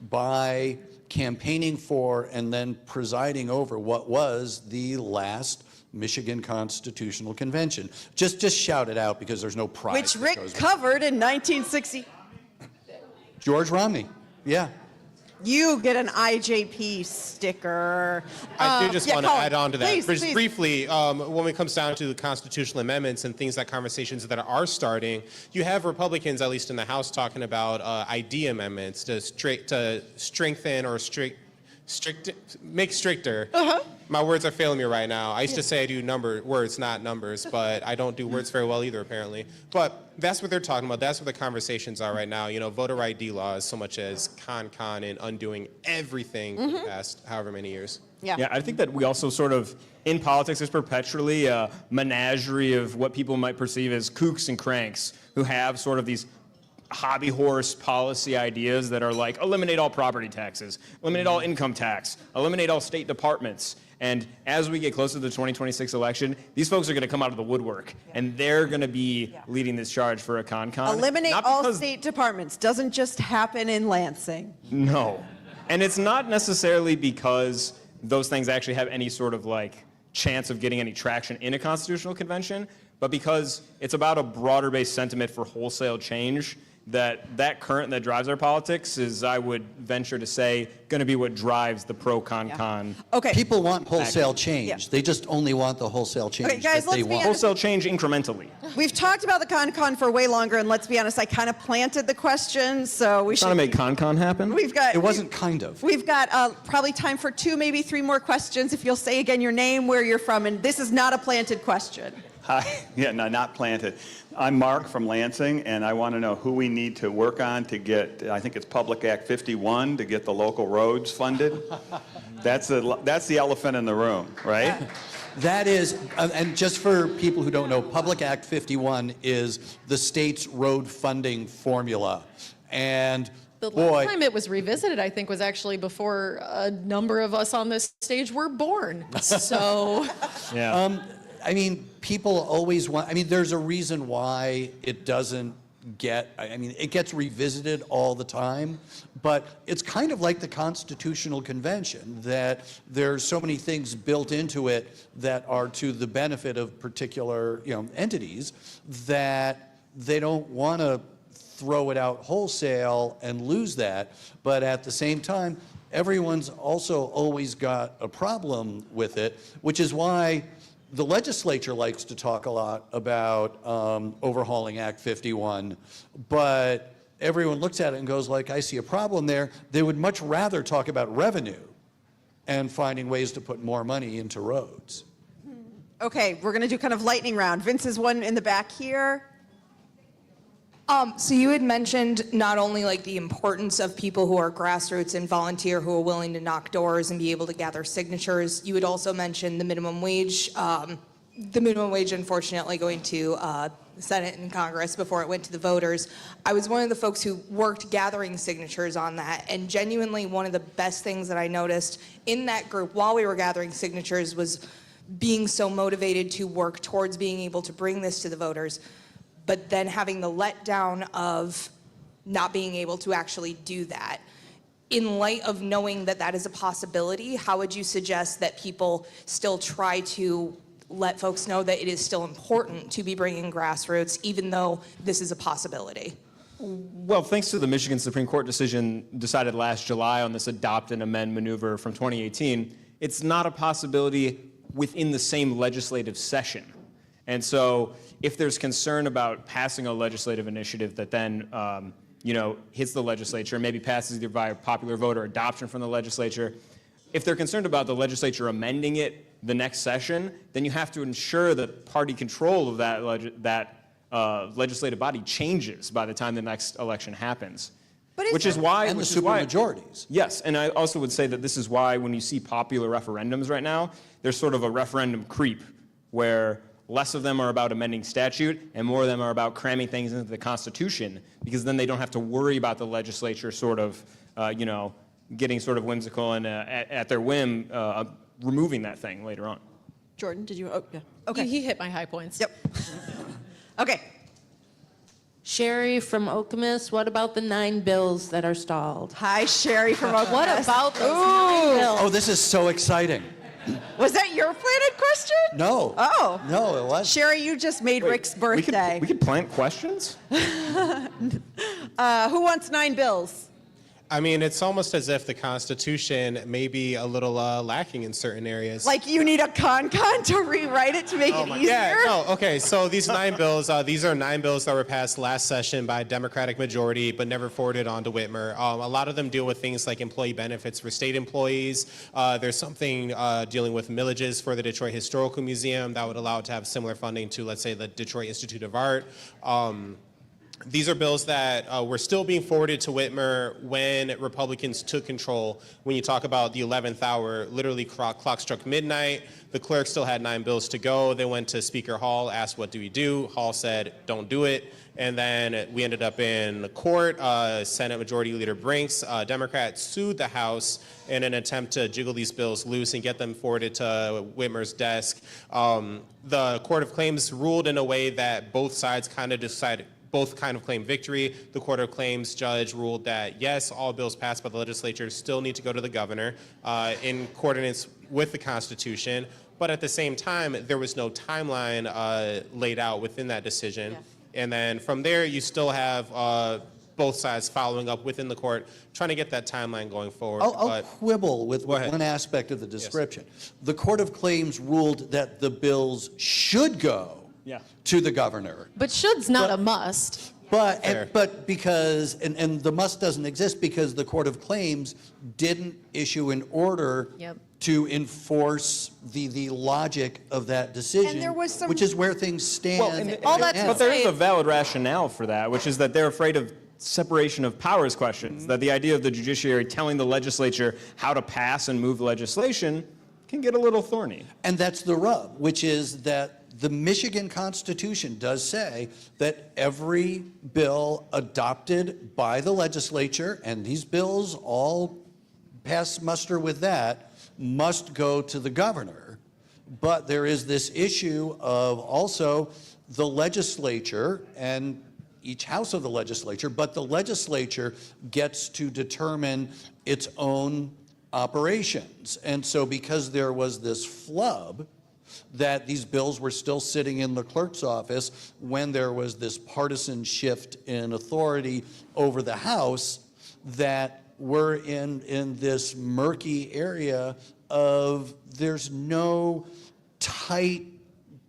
by campaigning for and then presiding over what was the last Michigan Constitutional Convention. Just shout it out because there's no prize. Which that Rick goes with it. covered in 1960. George Romney, yeah. You get an IJP sticker. I do just want to Colin, add on to that. please, Just please. briefly, when it comes down to the constitutional amendments and things like conversations that are starting, you have Republicans, at least in the House, talking about ID amendments to strengthen or make stricter. My words are failing me right now. I used to say I do words, not numbers, but I don't do words very well either, apparently. But that's what they're talking about. That's what the conversations are right now. You know, voter ID laws, so much as con and undoing everything for the past however many years. Yeah, I think that we also sort of, in politics, there's perpetually a menagerie of what people might perceive as kooks and cranks who have sort of these hobby horse policy ideas that are like, eliminate all property taxes, eliminate all income tax, eliminate all state departments. And as we get closer to the 2026 election, these folks are going to come out of the woodwork, and they're going to be leading this charge for a con. Eliminate Not all because- state departments. Doesn't just happen in Lansing. No. And it's not necessarily because those things actually have any sort of like chance of getting any traction in a constitutional convention, but because it's about a broader based sentiment for wholesale change that current that drives our politics is, I would venture to say, going to be what drives the pro-con. Okay. People want wholesale change. Yeah. They just only want the wholesale change Okay, guys, that they let's be want. honest. Wholesale change incrementally. We've talked about the con for way longer, and let's be honest, I kind of planted the question, so we Trying to make con happen? We've got. It wasn't kind of. We've got probably time for 2, maybe 3 more questions. If you'll say again your name, where you're from, and this is not a planted question. Hi, yeah, no, not planted. I'm Mark from Lansing, and I want to know who we need to work on to get, I think it's Public Act 51, to get the local roads funded. That's the elephant in the room, right? That is, and just for people who don't know, Public Act 51 is the state's road funding formula. And The boy, last time it was revisited, I think, was actually before a number of us on this stage were born. So, Yeah. I mean, people always want, I mean, there's a reason why it doesn't get, I mean, it gets revisited all the time, but it's kind of like the Constitutional Convention, that there's so many things built into it that are to the benefit of particular, entities, that they don't want to throw it out wholesale and lose that, but at the same time, everyone's also always got a problem with it, which is why the legislature likes to talk a lot about overhauling Act 51, but everyone looks at it and goes like, I see a problem there. They would much rather talk about revenue and finding ways to put more money into roads. Okay, we're going to do kind of lightning round. Vince is one in the back here. So you had mentioned not only like the importance of people who are grassroots and volunteer who are willing to knock doors and be able to gather signatures. You had also mentioned the minimum wage. The minimum wage, unfortunately, going to the Senate and Congress before it went to the voters. I was one of the folks who worked gathering signatures on that, and genuinely one of the best things that I noticed in that group while we were gathering signatures was being so motivated to work towards being able to bring this to the voters, but then having the letdown of not being able to actually do that. In light of knowing that that is a possibility, how would you suggest that people still try to let folks know that it is still important to be bringing grassroots, even though this is a possibility? Well, thanks to the Michigan Supreme Court decision decided last July on this adopt and amend maneuver from 2018, it's not a possibility within the same legislative session. And so if there's concern about passing a legislative initiative that then hits the legislature, maybe passes either via popular vote or adoption from the legislature, if they're concerned about the legislature amending it the next session, then you have to ensure that party control of that legislative body changes by the time the next election happens. Which is why, and the supermajorities. Yes, and I also would say that this is why when you see popular referendums right now, there's sort of a referendum creep where less of them are about amending statute and more of them are about cramming things into the Constitution, because then they don't have to worry about the legislature sort of, getting sort of whimsical and at their whim, removing that thing later on. Jordan, did you? Oh, yeah. Okay. he hit my high points. Yep. Okay. Sherry from Okemos, what about the 9 bills that are stalled? Hi, Sherry from Oklahoma. What about those 9 bills? Oh, this is so exciting. Was that your planted question? No. Oh. No, it wasn't. Sherry, you just made Rick's birthday. We could plant questions? Who wants 9 bills? I mean, it's almost as if the Constitution may be a little lacking in certain areas. Like you need a con to rewrite it to make it easier? Yeah, no, okay, so these 9 bills, these are 9 bills that were passed last session by a Democratic majority, but never forwarded on to Whitmer. A lot of them deal with things like employee benefits for state employees. There's something dealing with millages for the Detroit Historical Museum that would allow it to have similar funding to, let's say, the Detroit Institute of Art. These are bills that were still being forwarded to Whitmer when Republicans took control. When you talk about the 11th hour, literally clock struck midnight. The clerk still had 9 bills to go. They went to Speaker Hall, asked, what do we do? Hall said, don't do it. And then we ended up in court. Senate Majority Leader Brinks, Democrat, sued the House in an attempt to jiggle these bills loose and get them forwarded to Whitmer's desk. The Court of Claims ruled in a way that both sides kind of claim victory. The Court of Claims judge ruled that, yes, all bills passed by the legislature still need to go to the governor in coordinates with the Constitution. But at the same time, there was no timeline laid out within that decision. Yeah. And then from there, you still have both sides following up within the court, trying to get that timeline going forward. I'll quibble with one aspect of the description. Yes. The Court of Claims ruled that the bills should go to the governor. But should's not a must. But because, and the must doesn't exist because the Court of Claims didn't issue an order to enforce the logic of that decision, and there was some, which is where things stand. But there is a valid rationale for that, which is that they're afraid of separation of powers questions, that the idea of the judiciary telling the legislature how to pass and move legislation can get a little thorny. And that's the rub, which is that the Michigan Constitution does say that every bill adopted by the legislature, and these bills all pass muster with that, must go to the governor. But there is this issue of also the legislature and each house of the legislature, but the legislature gets to determine its own operations. And so because there was this flub that these bills were still sitting in the clerk's office when there was this partisan shift in authority over the House, that we're in this murky area of there's no tight,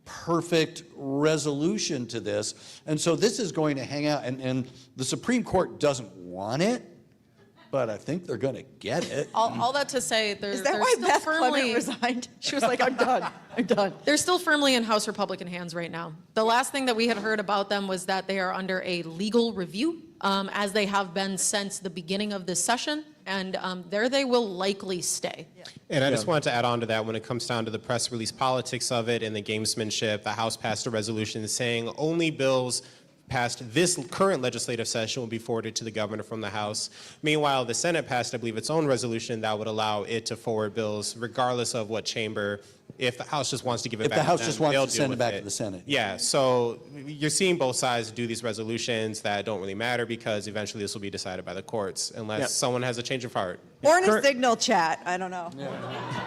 perfect resolution to this. And so this is going to hang out, and the Supreme Court doesn't want it, but I think they're going to get it. All that to say, is that why Beth Clement resigned? She was like, I'm done. I'm done. They're still firmly in House Republican hands right now. The last thing that we had heard about them was that they are under a legal review, as they have been since the beginning of this session, and there they will likely stay. Yeah. And I just wanted to add on to that, when it comes down to the press release politics of it and the gamesmanship, the House passed a resolution saying only bills passed this current legislative session will be forwarded to the governor from the House. Meanwhile, the Senate passed, I believe, its own resolution that would allow it to forward bills regardless of what chamber. If the House just wants to give it back to them, if the House just wants to send it back to the Senate. Yeah, so you're seeing both sides do these resolutions that don't really matter because eventually this will be decided by the courts unless someone has a change of heart. Or in a signal chat, I don't know. Yeah.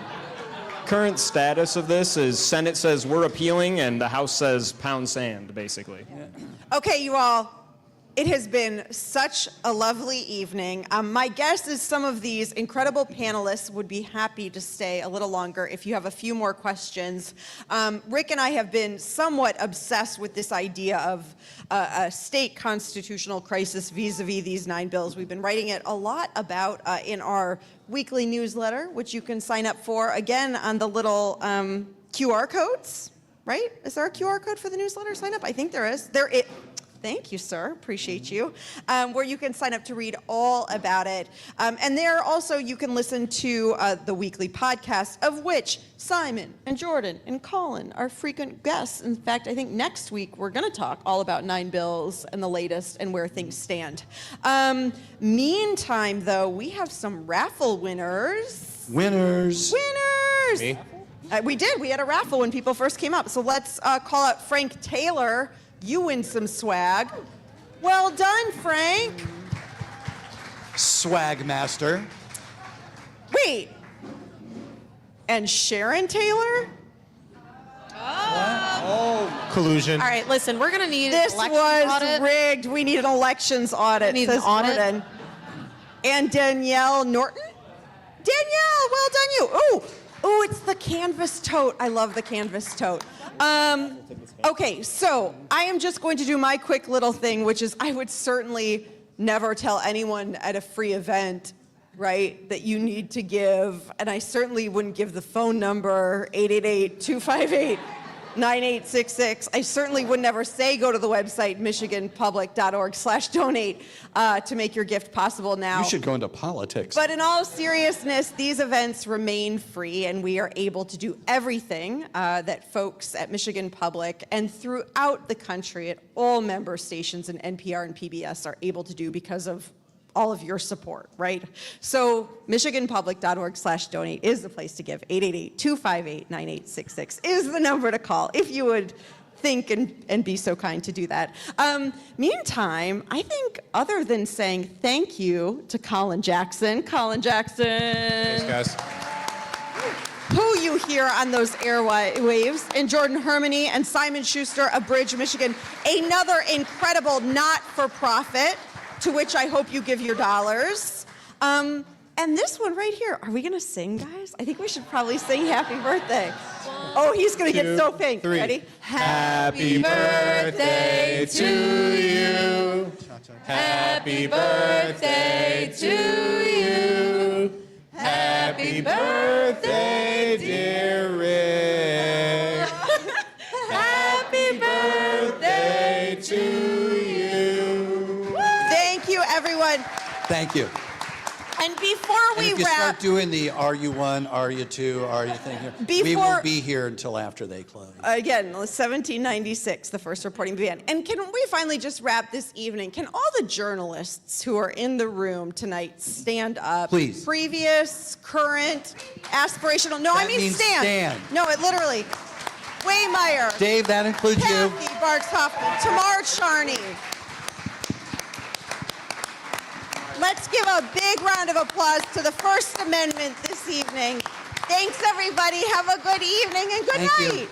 Current status of this is Senate says we're appealing and the House says pound sand, basically. Yeah. Okay, you all. It has been such a lovely evening. My guess is some of these incredible panelists would be happy to stay a little longer if you have a few more questions. Rick and I have been somewhat obsessed with this idea of a state constitutional crisis vis-a-vis these 9 bills. We've been writing it a lot about in our weekly newsletter, which you can sign up for, again, on the little QR codes, right? Is there a QR code for the newsletter sign up? I think there is. Thank you, sir. Appreciate you. Where you can sign up to read all about it. And there also you can listen to the weekly podcast, of which Simon and Jordan and Colin are frequent guests. In fact, I think next week we're going to talk all about 9 bills and the latest and where things stand. Meantime, though, we have some raffle winners. Winners. Me? We did. We had a raffle when people first came up. So let's call out Frank Taylor. You win some swag. Well done, Frank. Swag master. Wait. And Sharon Taylor? Collusion. All right, listen, we're going to need This an elections was audit. rigged. We need an elections audit. We need an says audit. Gordon. And Danielle Norton? Danielle, well done you. Ooh, it's the canvas tote. I love the canvas tote. Okay, so I am just going to do my quick little thing, which is I would certainly never tell anyone at a free event, right, that you need to give, and I certainly wouldn't give the phone number, 888-258-9866. I certainly would never say go to the website, michiganpublic.org/donate to make your gift possible now. You should go into politics. But in all seriousness, these events remain free, and we are able to do everything that folks at Michigan Public and throughout the country at all member stations and NPR and PBS are able to do because of all of your support, right? So michiganpublic.org/donate is the place to give. 888-258-9866 is the number to call if you would think and be so kind to do that. Meantime, I think other than saying thank you to Colin Jackson, Thanks, guys. who you hear on those airwaves, and Jordan Hermany and Simon Schuster of Bridge, Michigan, another incredible not-for-profit to which I hope you give your dollars. And this one right here, are we gonna sing, guys? I think we should probably sing Happy Birthday. Oh, he's gonna get so pink. three. Ready? Happy birthday to you. Happy birthday to you. Happy birthday, dear Rick. Happy birthday to you. Thank you, everyone. Thank you. And before And we if you wrap, start doing the are you one, are you two, are you thing here, we Before- won't be here until after they close. again, 1796, the first reporting began. And can we finally just wrap this evening? Can all the journalists who are in the room tonight stand up? Please. Previous, current, aspirational. No, I That mean means stand. stand. No, it literally. Waymeyer. Dave, that includes you. Kathy Barks Hoffman. Tamar Charney. Let's give a big round of applause to the First Amendment this evening. Thanks, everybody. Have a good evening and good Thank you. night.